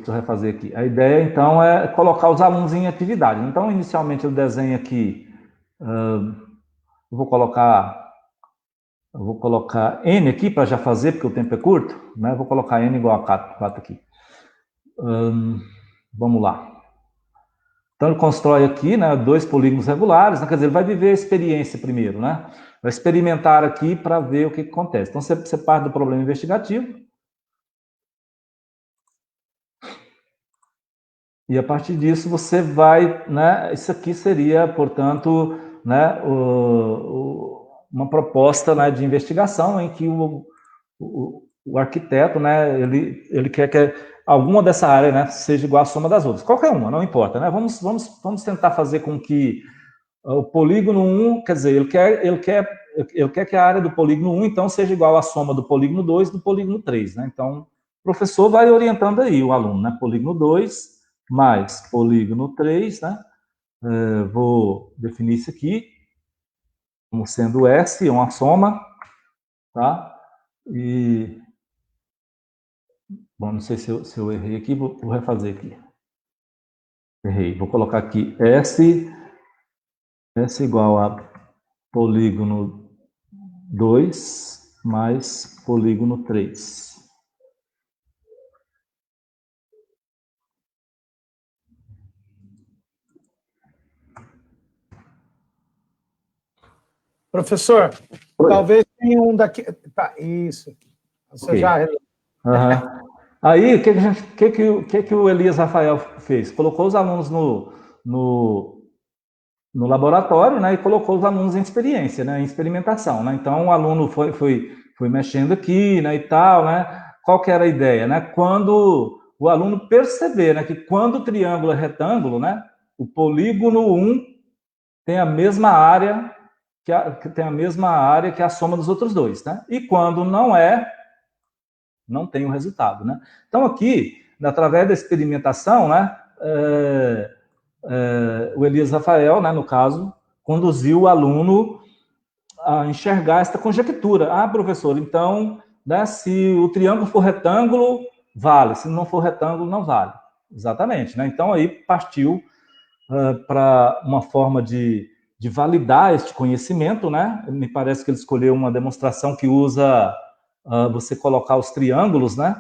Deixa eu refazer aqui. A ideia, então, é colocar os alunos em atividade. Então, inicialmente, eu desenho aqui, eu vou colocar N aqui para já fazer, porque o tempo é curto, né? Eu vou colocar N igual a 4 aqui. Vamos lá. Então, ele constrói aqui, né, 2 polígonos regulares, né? Quer dizer, ele vai viver a experiência primeiro, né? Vai experimentar aqui para ver o que acontece. Então, você parte do problema investigativo, e a partir disso você vai, né? Isso aqui seria, portanto, né, uma proposta, né, de investigação em que o arquiteto, né, ele quer que alguma dessa área, né, seja igual à soma das outras. Qualquer uma, não importa, né? Vamos tentar fazer com que o polígono 1, quer dizer, ele quer que a área do polígono 1, então, seja igual à soma do polígono 2 e do polígono 3, né? Então, o professor vai orientando aí o aluno, né? Polígono 2 mais polígono 3, né? Vou definir isso aqui como sendo S, uma soma, tá? E, bom, não sei se eu errei aqui, vou refazer aqui. Errei, vou colocar aqui S igual a polígono 2 mais polígono 3.
Professor, talvez tenha um daqui. Tá, isso. Você
okay.
já.
Aí, o que o Elias Rafael fez? Colocou os alunos no laboratório, né, e colocou os alunos em experiência, né, em experimentação, né? Então, o aluno foi mexendo aqui, né, e tal, né? Qual que era a ideia, né? Quando o aluno perceber, né, que quando o triângulo é retângulo, né, o polígono 1 tem a mesma área que a soma dos outros 2, né? E quando não tem o resultado, né? Então, aqui, através da experimentação, né, o Elias Rafael, né, no caso, conduziu o aluno a enxergar esta conjectura. Ah, professor, então, né, se o triângulo for retângulo, vale. Se não for retângulo, não vale. Exatamente, né? Então, aí partiu para uma forma de de validar este conhecimento, né? Me parece que ele escolheu uma demonstração que usa você colocar os triângulos, né?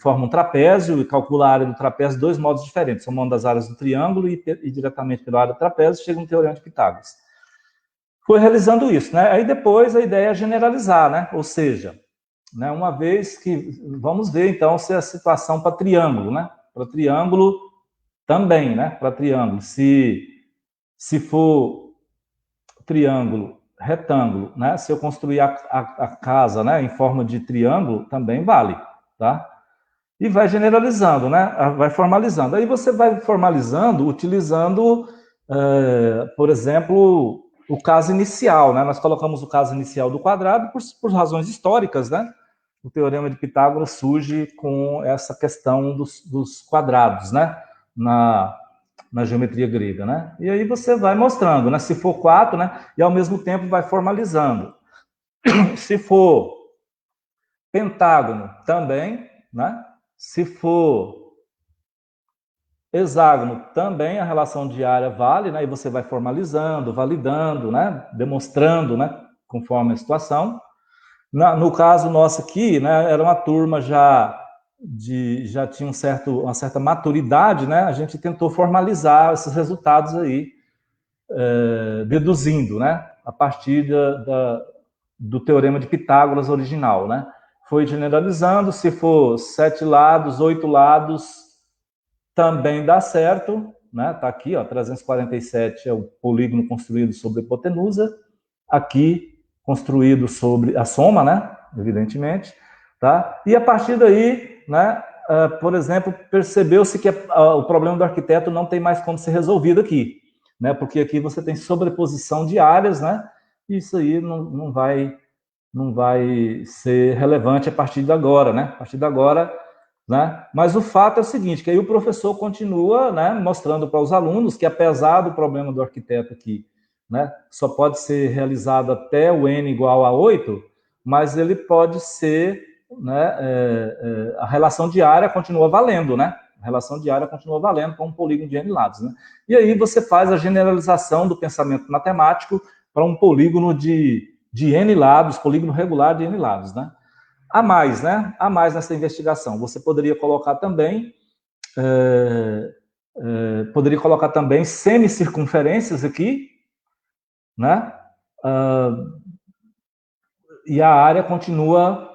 Forma um trapézio e calcula a área do trapézio de dois modos diferentes, somando as áreas do triângulo e diretamente pela área do trapézio, chega no Teorema de Pitágoras. Foi realizando isso, né? Aí depois a ideia é generalizar, né? Ou seja, né, uma vez que... Vamos ver, então, se a situação para triângulo, né? Para triângulo também, né? Para triângulo, se for triângulo, retângulo, né? Se eu construir a casa, né, em forma de triângulo, também vale, tá? E vai generalizando, né? Vai formalizando. Aí você vai formalizando utilizando, por exemplo, o caso inicial, né? Nós colocamos o caso inicial do quadrado por razões históricas, né? O Teorema de Pitágoras surge com essa questão dos quadrados, né? Na geometria grega, né? E aí você vai mostrando, né? Se for 4, né? E ao mesmo tempo vai formalizando. Se for pentágono, também, né? Se for hexágono, também a relação de área vale, né? E você vai formalizando, validando, né? Demonstrando, né? Conforme a situação. No caso nosso aqui, né? Era uma turma já tinha uma certa maturidade, né? A gente tentou formalizar esses resultados aí, deduzindo, né? A partir do Teorema de Pitágoras original, né? Foi generalizando, se for 7 lados, 8 lados, também dá certo, né? Tá aqui, ó, 347 é o polígono construído sobre a hipotenusa, aqui construído sobre a soma, né? Evidentemente, tá? E a partir daí, né? Por exemplo, percebeu-se que o problema do arquiteto não tem mais como ser resolvido aqui, né? Porque aqui você tem sobreposição de áreas, né? E isso aí não vai ser relevante a partir de agora, né? A partir de agora, né? Mas o fato é o seguinte, que aí o professor continua, né, mostrando para os alunos que, apesar do problema do arquiteto aqui, né, só pode ser realizado até o n igual a 8, mas ele pode ser, né, a relação de área continua valendo, né? A relação de área continua valendo com um polígono de n lados, né? E aí você faz a generalização do pensamento matemático para um polígono de n lados, polígono regular de n lados, né? A mais, né? A mais nessa investigação. Você poderia colocar também semicircunferências aqui, né? E a área continua,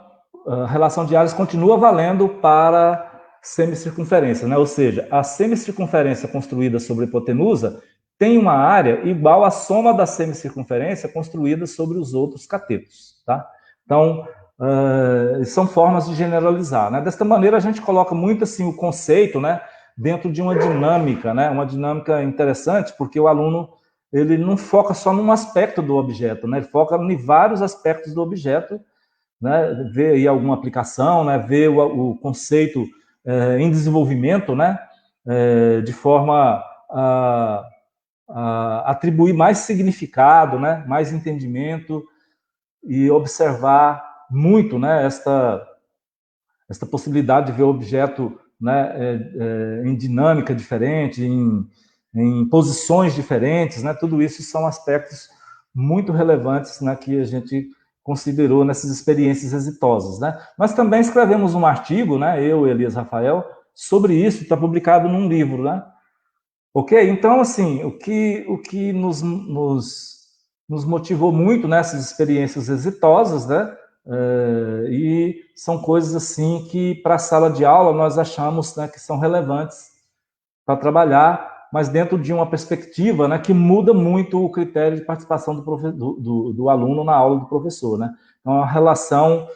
a relação de áreas continua valendo para semicircunferências, né? Ou seja, a semicircunferência construída sobre a hipotenusa tem uma área igual à soma da semicircunferência construída sobre os outros catetos, tá? Então, são formas de generalizar, né? Desta maneira, a gente coloca muito assim o conceito, né, dentro de uma dinâmica, né? Uma dinâmica interessante, porque o aluno ele não foca só num aspecto do objeto, né? Ele foca em vários aspectos do objeto, né? Vê aí alguma aplicação, né? Vê o conceito em desenvolvimento, né? De forma a atribuir mais significado, né? Mais entendimento e observar muito, né? Esta possibilidade de ver o objeto, né? Em dinâmica diferente, em posições diferentes, né? Tudo isso são aspectos muito relevantes, né, que a gente considerou nessas experiências exitosas, né? Nós também escrevemos um artigo, né, eu e Elias Rafael, sobre isso, está publicado num livro, né? Ok? Então, assim, o que nos motivou muito nessas experiências exitosas, né? E são coisas assim que para a sala de aula nós achamos, né, que são relevantes para trabalhar, mas dentro de uma perspectiva, né, que muda muito o critério de participação do aluno na aula do professor, né? É uma relação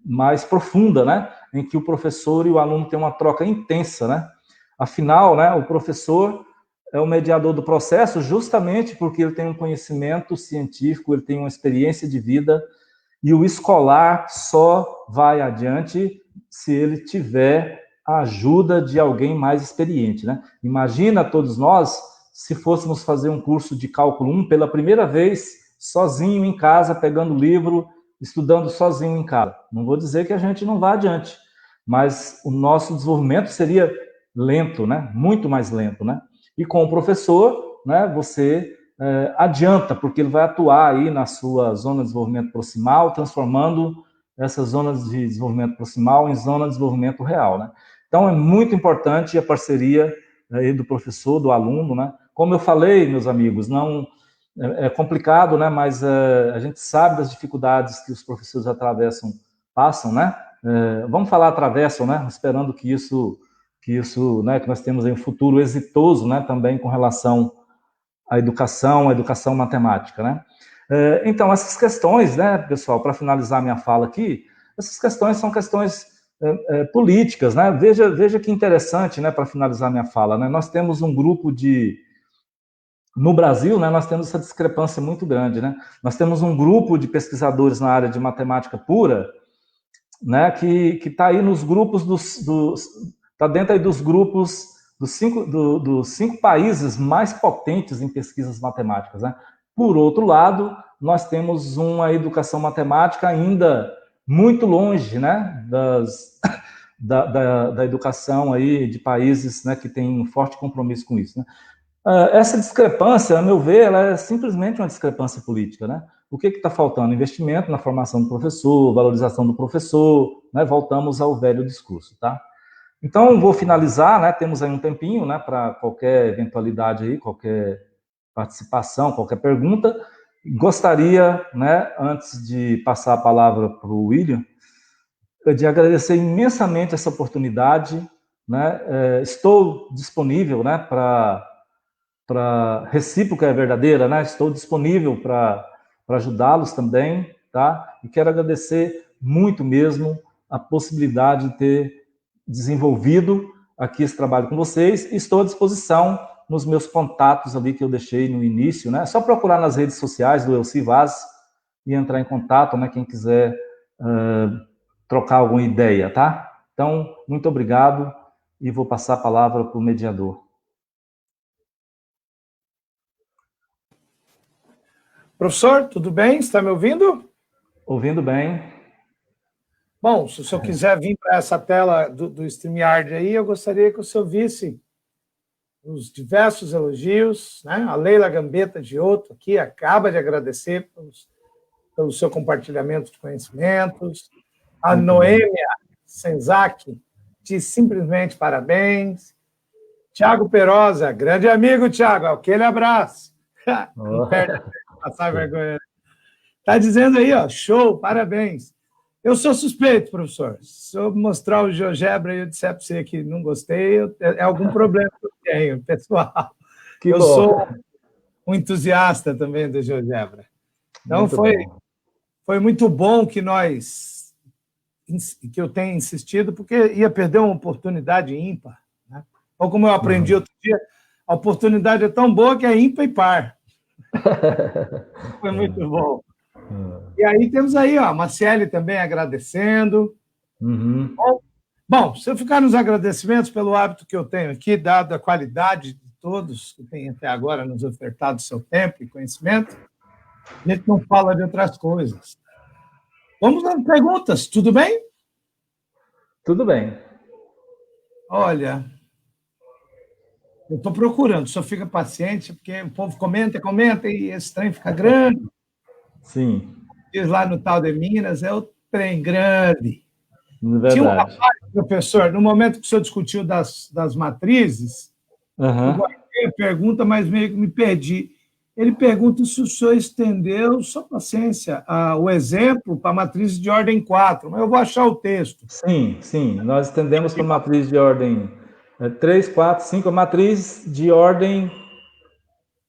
mais profunda, né, em que o professor e o aluno têm uma troca intensa, né? Afinal, né, o professor é o mediador do processo justamente porque ele tem um conhecimento científico, ele tem uma experiência de vida, e o escolar só vai adiante se ele tiver a ajuda de alguém mais experiente, né? Imagina todos nós se fôssemos fazer um curso de cálculo 1 pela primeira vez, sozinho em casa, pegando livro, estudando sozinho em casa. Não vou dizer que a gente não vá adiante, mas o nosso desenvolvimento seria lento, né? Muito mais lento, né? E com o professor, né, você adianta, porque ele vai atuar aí na sua zona de desenvolvimento proximal, transformando essas zonas de desenvolvimento proximal em zona de desenvolvimento real, né? Então, é muito importante a parceria aí do professor, do aluno, né? Como eu falei, meus amigos, não é complicado, né? Mas a gente sabe das dificuldades que os professores passam, né? Vamos falar atravessam, né? Esperando que isso, né? Que nós temos aí um futuro exitoso, né? Também com relação à educação matemática, né? Então, essas questões, né, pessoal, para finalizar minha fala aqui, essas questões são questões políticas, né? Veja que interessante, né, para finalizar minha fala, né? Nós temos um grupo no Brasil, né, nós temos essa discrepância muito grande, né? Nós temos um grupo de pesquisadores na área de matemática pura, né, que está aí nos grupos está dentro aí dos grupos dos cinco países mais potentes em pesquisas matemáticas, né? Por outro lado, nós temos uma educação matemática ainda muito longe, né, da educação aí de países, né, que têm um forte compromisso com isso, né? Essa discrepância, a meu ver, ela é simplesmente uma discrepância política, né? O que está faltando? Investimento na formação do professor, valorização do professor, né? Voltamos ao velho discurso, tá? Então, vou finalizar, né? Temos aí um tempinho, né? Para qualquer eventualidade aí, qualquer participação, qualquer pergunta. Gostaria, né? Antes de passar a palavra para o William, de agradecer imensamente essa oportunidade, né? Estou disponível, né? Para recíproca é verdadeira, né? Estou disponível para ajudá-los também, tá? E quero agradecer muito mesmo a possibilidade de ter desenvolvido aqui esse trabalho com vocês. Estou à disposição nos meus contatos ali que eu deixei no início, né? É só procurar nas redes sociais do Elci Vaz e entrar em contato, né? Quem quiser trocar alguma ideia, tá? Então, muito obrigado e vou passar a palavra para o mediador.
Professor, tudo bem? Está me ouvindo?
Ouvindo bem.
Bom, se o senhor quiser vir para essa tela do StreamYard aí, eu gostaria que o senhor visse os diversos elogios, né? A Leila Gambetta Giotto aqui acaba de agradecer pelo seu compartilhamento de conhecimentos. A Noêmia Senzak diz simplesmente parabéns. Tiago Perosa, grande amigo, Tiago, aquele abraço. Não perde, passar vergonha. Está dizendo aí, ó, show, parabéns. Eu sou suspeito, professor. Se eu mostrar o GeoGebra e eu disser para você que não gostei, é algum problema que eu tenho, pessoal. Eu sou um entusiasta também do GeoGebra. Então, foi muito bom que eu tenha insistido, porque ia perder uma oportunidade ímpar, né? Ou como eu aprendi outro dia, a oportunidade é tão boa que é ímpar e par. Foi muito bom. E aí temos aí, ó, a Marciele também agradecendo.
Uhum.
Bom, se eu ficar nos agradecimentos pelo hábito que eu tenho aqui, dado a qualidade de todos que têm até agora nos ofertado seu tempo e conhecimento, a gente não fala de outras coisas. Vamos às perguntas, tudo bem?
Tudo bem.
Olha, eu estou procurando, só fica paciente, porque o povo comenta e esse trem fica grande.
Sim.
Diz lá no tal de Minas, é o trem grande.
Verdade.
Tinha uma parte, professor, no momento que o senhor discutiu das matrizes, eu guardei a pergunta, mas meio que me perdi. Ele pergunta se o senhor estendeu, só paciência, o exemplo para matrizes de ordem 4, mas eu vou achar o texto.
Sim. Nós estendemos para matriz de ordem 3, 4, 5, a matriz de ordem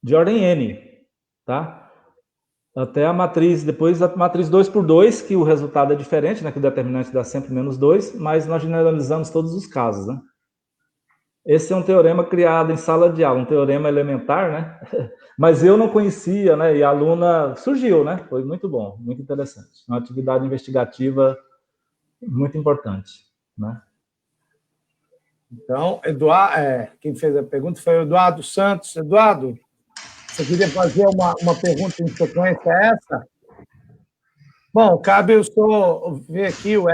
N, tá? Até a matriz, depois a matriz 2 por 2, que o resultado é diferente, né? Que o determinante dá sempre menos 2, mas nós generalizamos todos os casos, né? Esse é um teorema criado em sala de aula, um teorema elementar, né? Mas eu não conhecia, né? E a aluna surgiu, né? Foi muito bom, muito interessante. Uma atividade investigativa muito importante, né?
Então, Eduardo, quem fez a pergunta foi o Eduardo Santos. Eduardo, você queria fazer uma pergunta em sequência a essa? Bom, cabe eu só ver aqui o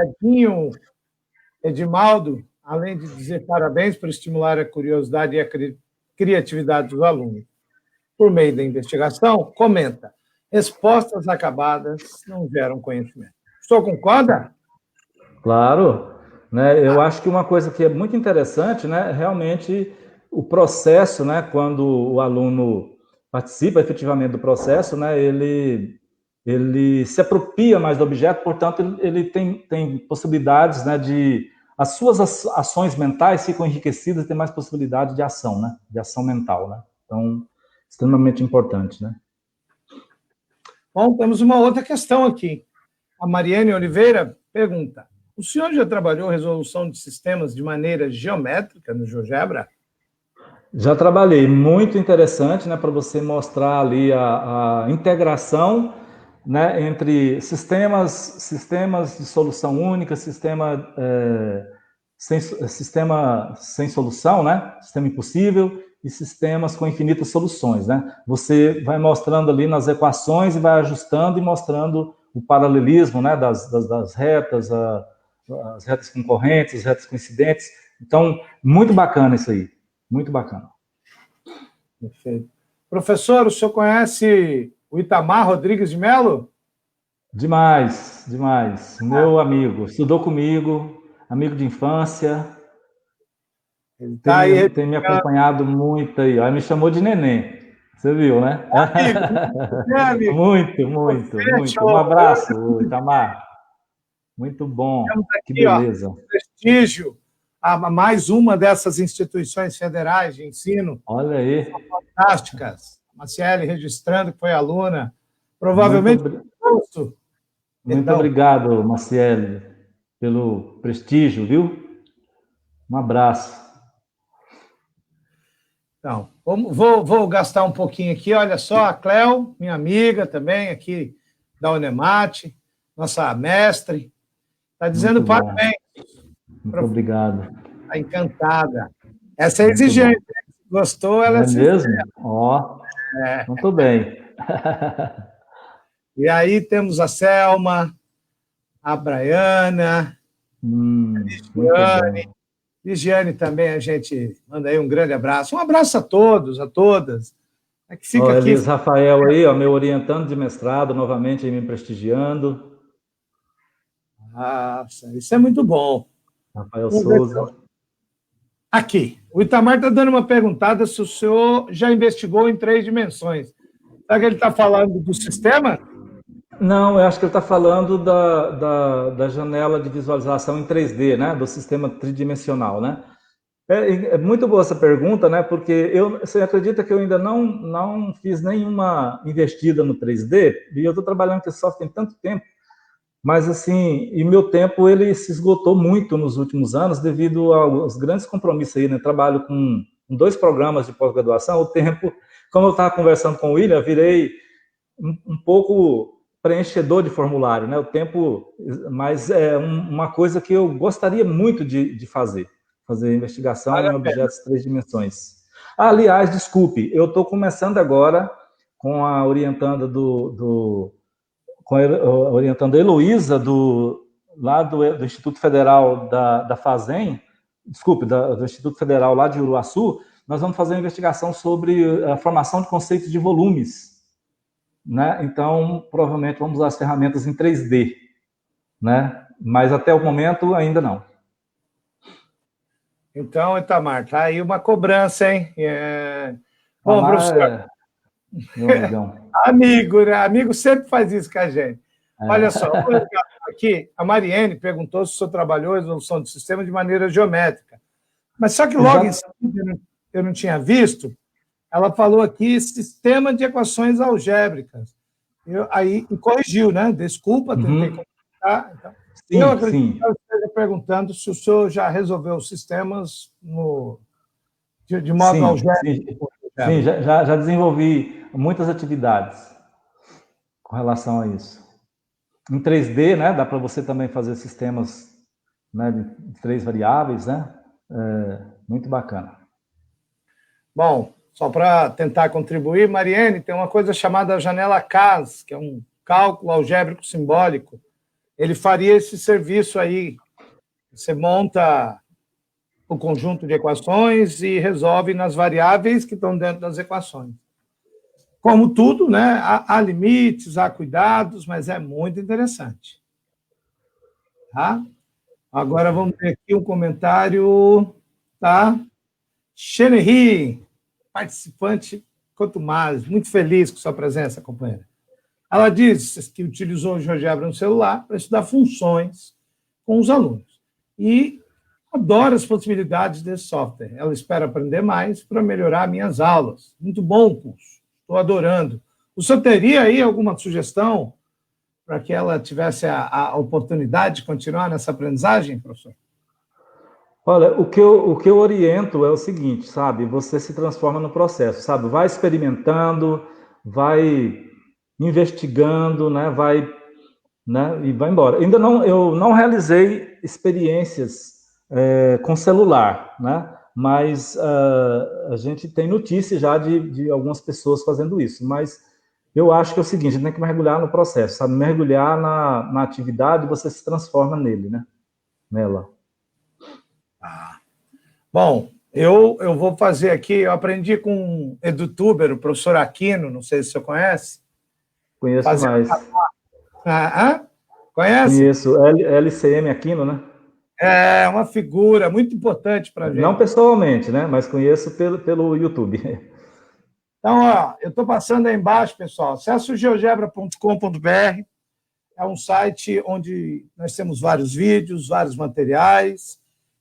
Edimaldo, além de dizer parabéns por estimular a curiosidade e a criatividade dos alunos. por meio da investigação, comenta: respostas acabadas não geram conhecimento. O senhor concorda?
Claro, né? Eu acho que uma coisa que é muito interessante, né, realmente o processo, né, quando o aluno participa efetivamente do processo, né, ele se apropria mais do objeto, portanto, ele tem possibilidades, né, de as suas ações mentais ficam enriquecidas e tem mais possibilidade de ação, né, de ação mental, né. Então, extremamente importante, né.
Bom, temos uma outra questão aqui. A Mariane Oliveira pergunta: o senhor já trabalhou resolução de sistemas de maneira geométrica no GeoGebra?
Já trabalhei, muito interessante, né, para você mostrar ali a integração, né, entre sistemas de solução única, sistema sem solução, né, sistema impossível, e sistemas com infinitas soluções, né. Você vai mostrando ali nas equações e vai ajustando e mostrando o paralelismo, né, das retas, as retas concorrentes, as retas coincidentes. Então, muito bacana isso aí. Muito bacana.
Perfeito. Professor, o senhor conhece o Itamar Rodrigues de Melo?
Demais, demais. Meu amigo, estudou comigo, amigo de infância.
Ele está aí.
Tem me acompanhado muito aí. Aí me chamou de neném. Você viu, né?
Amigo,
Muito, muito, muito. Um abraço, Itamar. Muito bom.
Temos aqui,
Que beleza.
prestígio a mais uma dessas instituições federais de ensino.
Olha aí.
São fantásticas. A Maciele registrando que foi aluna. Provavelmente.
Muito obrigado, Maciele, pelo prestígio, viu? Um abraço.
Então, vou gastar um pouquinho aqui. Olha só, a Cléo, minha amiga também, aqui da Unemate, nossa mestre, está dizendo parabéns.
Muito obrigado.
Está encantada. Essa é exigente. Gostou, ela
é mesmo? Ó, muito bem.
E aí temos a Selma, a Braiana, a Ligiane também, a gente manda aí um grande abraço. Um abraço a todos, a todas. É que fica aqui.
Elis Rafael aí, ó, meu orientando de mestrado, novamente aí me prestigiando.
Nossa, isso é muito bom.
Rafael Souza.
Aqui, o Itamar está dando uma perguntada se o senhor já investigou em 3 dimensões. Será que ele está falando do sistema?
Não, eu acho que ele está falando da janela de visualização em 3D, né? Do sistema tridimensional, né? É muito boa essa pergunta, né? Porque você acredita que eu ainda não fiz nenhuma investida no 3D? E eu estou trabalhando com esse software tem tanto tempo. Mas, assim, e meu tempo, ele se esgotou muito nos últimos anos devido aos grandes compromissos aí, né? Trabalho com 2 programas de pós-graduação, o tempo, como eu estava conversando com o William, virei um pouco preenchedor de formulário, né? O tempo, mas é uma coisa que eu gostaria muito de fazer investigação em objetos 3 dimensões. Aliás, desculpe, eu estou começando agora com a orientanda com a orientanda Heloísa, lá do Instituto Federal da FASEM, desculpe, do Instituto Federal lá de Uruaçu, nós vamos fazer uma investigação sobre a formação de conceitos de volumes, né? Então, provavelmente vamos usar as ferramentas em 3D, né? Mas até o momento ainda não.
Então, Itamar, tá aí uma cobrança, hein? Bom, professor.
Meu amigão.
Amigo, né? Amigo sempre faz isso com a gente. Olha só, aqui, a Mariene perguntou se o senhor trabalhou a resolução de sistema de maneira geométrica. Mas só que logo em seguida, eu não tinha visto, ela falou aqui sistema de equações algébricas. E corrigiu, né? Desculpa, tentei comentar. Então, eu acredito que ela esteja perguntando se o senhor já resolveu os sistemas de modo algébrico.
Sim, já desenvolvi muitas atividades com relação a isso. Em 3D, né, dá para você também fazer sistemas, né, de 3 variáveis, né? Muito bacana.
Bom, só para tentar contribuir, Mariane, tem uma coisa chamada janela CAS, que é um cálculo algébrico simbólico. Ele faria esse serviço aí. Você monta o conjunto de equações e resolve nas variáveis que estão dentro das equações. como tudo, né, há limites, há cuidados, mas é muito interessante. Tá? Agora vamos ver aqui um comentário, tá? Xenerri, participante Cotumaz, muito feliz com sua presença, companheira. Ela diz que utilizou o GeoGebra no celular para estudar funções com os alunos e adora as possibilidades desse software. Ela espera aprender mais para melhorar minhas aulas. Muito bom o curso, estou adorando. O senhor teria aí alguma sugestão para que ela tivesse a oportunidade de continuar nessa aprendizagem, professor?
Olha, o que eu oriento é o seguinte, sabe? Você se transforma no processo, sabe? Vai experimentando, vai investigando, né? E vai embora. Eu não realizei experiências com celular, né? Mas a gente tem notícia já de algumas pessoas fazendo isso. Mas eu acho que é o seguinte, a gente tem que mergulhar no processo, sabe? Mergulhar na atividade, você se transforma nele, né? Nela.
Bom, eu vou fazer aqui, eu aprendi com um edutuber, o professor Aquino, não sei se você conhece.
Conheço mais.
Conhece?
Conheço. LCM Aquino, né?
É uma figura muito importante para a gente.
Não pessoalmente, né? Mas conheço pelo YouTube.
Então, ó, eu estou passando aí embaixo, pessoal. Acesse o geogebra.com.br. É um site onde nós temos vários vídeos, vários materiais.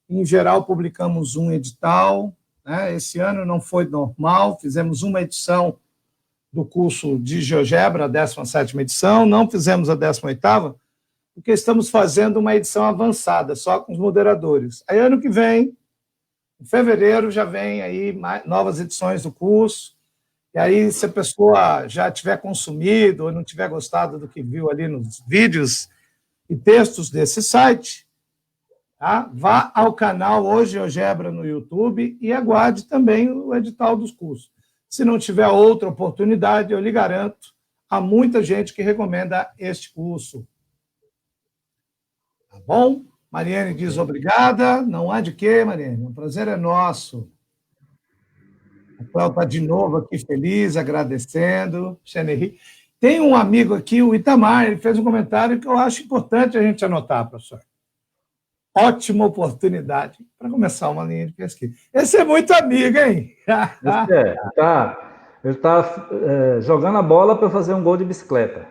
Em geral, publicamos um edital. Né? Esse ano não foi normal, fizemos uma edição do curso de GeoGebra, a 17ª edição, não fizemos a 18ª, porque estamos fazendo uma edição avançada, só com os moderadores. Aí, ano que vem, em fevereiro, já vem aí novas edições do curso. E aí, se a pessoa já tiver consumido ou não tiver gostado do que viu ali nos vídeos e textos desse site, tá? Vá ao canal Hoje GeoGebra no YouTube e aguarde também o edital dos cursos. Se não tiver outra oportunidade, eu lhe garanto, há muita gente que recomenda este curso. Tá bom? Mariane diz obrigada. Não há de quê, Mariane. O prazer é nosso. A Cláudia está de novo aqui feliz, agradecendo. Xenerri. Tem um amigo aqui, o Itamar, ele fez um comentário que eu acho importante a gente anotar, professor. Ótima oportunidade para começar uma linha de pesquisa. Esse é muito amigo, hein?
Ele está jogando a bola para fazer um gol de bicicleta.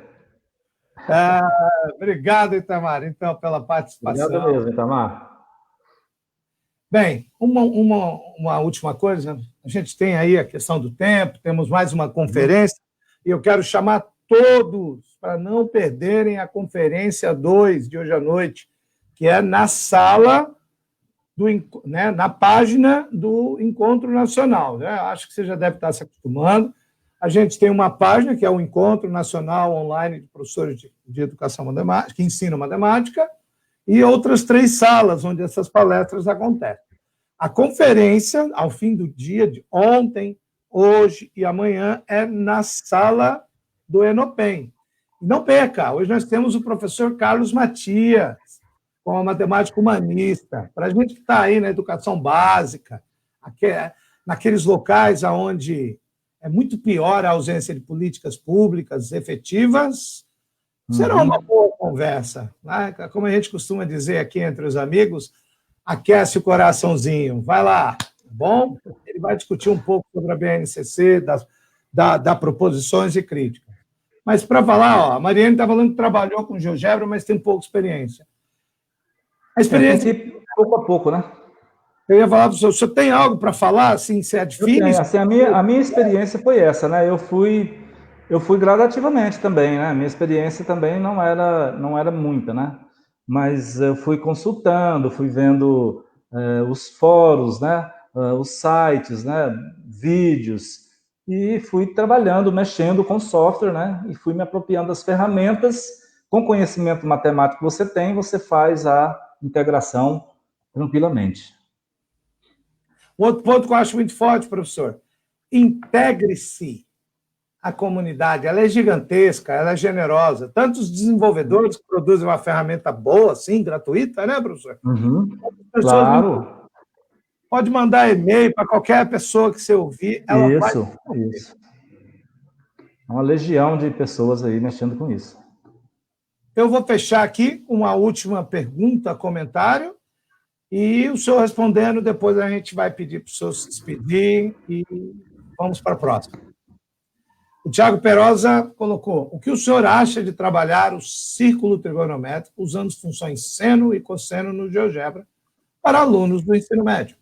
Obrigado, Itamar, então, pela participação.
Obrigado mesmo, Itamar.
Bem, uma última coisa, a gente tem aí a questão do tempo, temos mais uma conferência, e eu quero chamar todos para não perderem a conferência 2 de hoje à noite, que é na sala, na página do Encontro Nacional. Né? Acho que você já deve estar se acostumando. A gente tem uma página, que é o Encontro Nacional Online de Professores de Educação Matemática, que ensinam matemática, e outras 3 salas onde essas palestras acontecem. A conferência, ao fim do dia de ontem, hoje e amanhã, é na sala do Enopem. Não perca, hoje nós temos o professor Carlos Matias, com a matemática humanista. Para a gente que está aí na educação básica, naqueles locais onde é muito pior a ausência de políticas públicas efetivas, será uma boa conversa. Né? Como a gente costuma dizer aqui entre os amigos, aquece o coraçãozinho. Vai lá, tá bom? Ele vai discutir um pouco sobre a BNCC, das proposições e críticas. Mas para falar, a Mariane está falando que trabalhou com GeoGebra, mas tem pouca experiência. A experiência...
Tem que ir pouco a pouco, né?
Eu ia falar para o senhor tem algo para falar, assim, se é difícil?
Assim, a minha experiência foi essa, né? Eu fui gradativamente também, né? Minha experiência também não era muita, né? Mas eu fui consultando, fui vendo os fóruns, né? Os sites, né? Vídeos, e fui trabalhando, mexendo com software, né? E fui me apropriando das ferramentas. Com conhecimento matemático que você tem, você faz a integração tranquilamente.
Outro ponto que eu acho muito forte, professor, integre-se à comunidade. Ela é gigantesca, ela é generosa. Tanto os desenvolvedores que produzem uma ferramenta boa, assim, gratuita, né, professor?
Claro.
Pode mandar e-mail para qualquer pessoa que você ouvir. Ela
isso. uma legião de pessoas aí mexendo com isso.
Eu vou fechar aqui com uma última pergunta, comentário, e o senhor respondendo, depois a gente vai pedir para o senhor se despedir e vamos para a próxima. O Tiago Perosa colocou: o que o senhor acha de trabalhar o círculo trigonométrico usando as funções seno e cosseno no GeoGebra para alunos do ensino médio?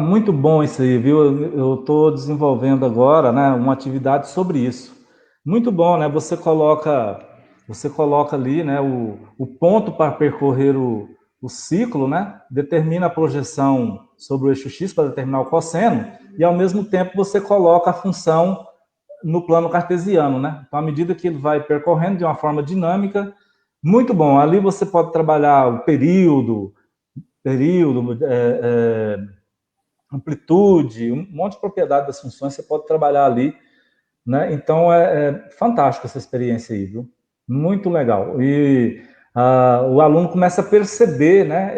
Muito bom isso aí, viu? Eu estou desenvolvendo agora, né, uma atividade sobre isso. Muito bom, né? Você coloca ali, né, o ponto para percorrer o ciclo, né? Determina a projeção sobre o eixo X para determinar o cosseno, e ao mesmo tempo você coloca a função no plano cartesiano, né? Então, à medida que ele vai percorrendo de uma forma dinâmica, muito bom. Ali você pode trabalhar o período, amplitude, um monte de propriedade das funções você pode trabalhar ali, né? Então, é fantástico essa experiência aí, viu? Muito legal. E o aluno começa a perceber, né?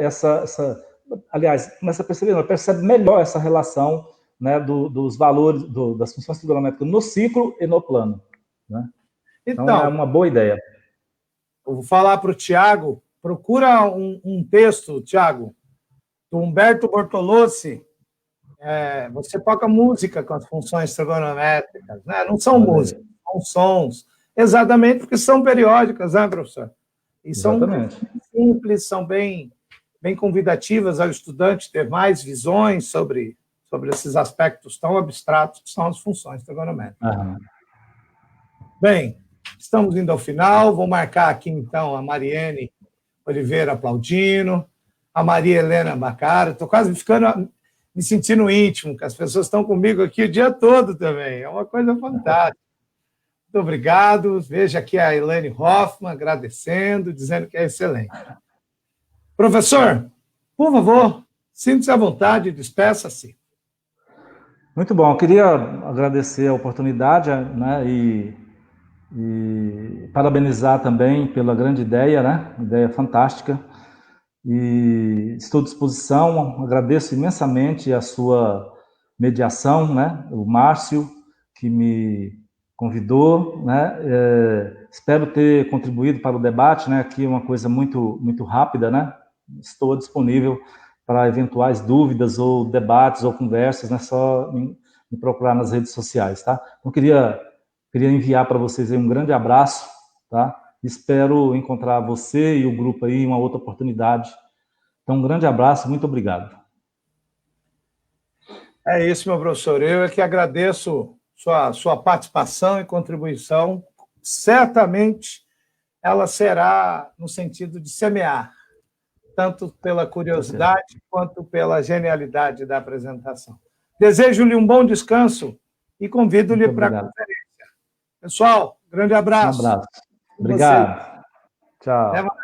Aliás, começa a perceber, não, percebe melhor essa relação, né, dos valores das funções trigonométricas no ciclo e no plano, né? Então, é uma boa ideia.
Eu vou falar para o Tiago, procura um texto, Tiago, do Humberto Bortolossi. Você toca música com as funções trigonométricas, né? Não são músicas, são sons, exatamente porque são periódicas, né, professor? E são simples, são bem convidativas ao estudante ter mais visões sobre esses aspectos tão abstratos que são as funções trigonométricas. Bem, estamos indo ao final, vou marcar aqui, então, a Mariene Oliveira Plaudino, a Maria Helena Bacara, estou quase me sentindo íntimo, que as pessoas estão comigo aqui o dia todo também, é uma coisa fantástica. Muito obrigado, veja aqui a Elaine Hoffmann agradecendo, dizendo que é excelente. Professor, por favor, sinta-se à vontade, despeça-se.
Muito bom, eu queria agradecer a oportunidade, né, e parabenizar também pela grande ideia, né, ideia fantástica, e estou à disposição, agradeço imensamente a sua mediação, né, o Márcio, que me convidou, né, espero ter contribuído para o debate, né, aqui é uma coisa muito, muito rápida, né, estou disponível para eventuais dúvidas ou debates ou conversas, né, só me procurar nas redes sociais, tá? Então, queria enviar para vocês aí um grande abraço, tá? Espero encontrar você e o grupo aí em uma outra oportunidade. Então, um grande abraço, muito obrigado.
É isso, meu professor. Eu é que agradeço sua participação e contribuição. Certamente ela será no sentido de semear, tanto pela curiosidade quanto pela genialidade da apresentação. Desejo-lhe um bom descanso e convido-lhe para a conferência. Pessoal, grande abraço.
Um abraço. Obrigado. Tchau.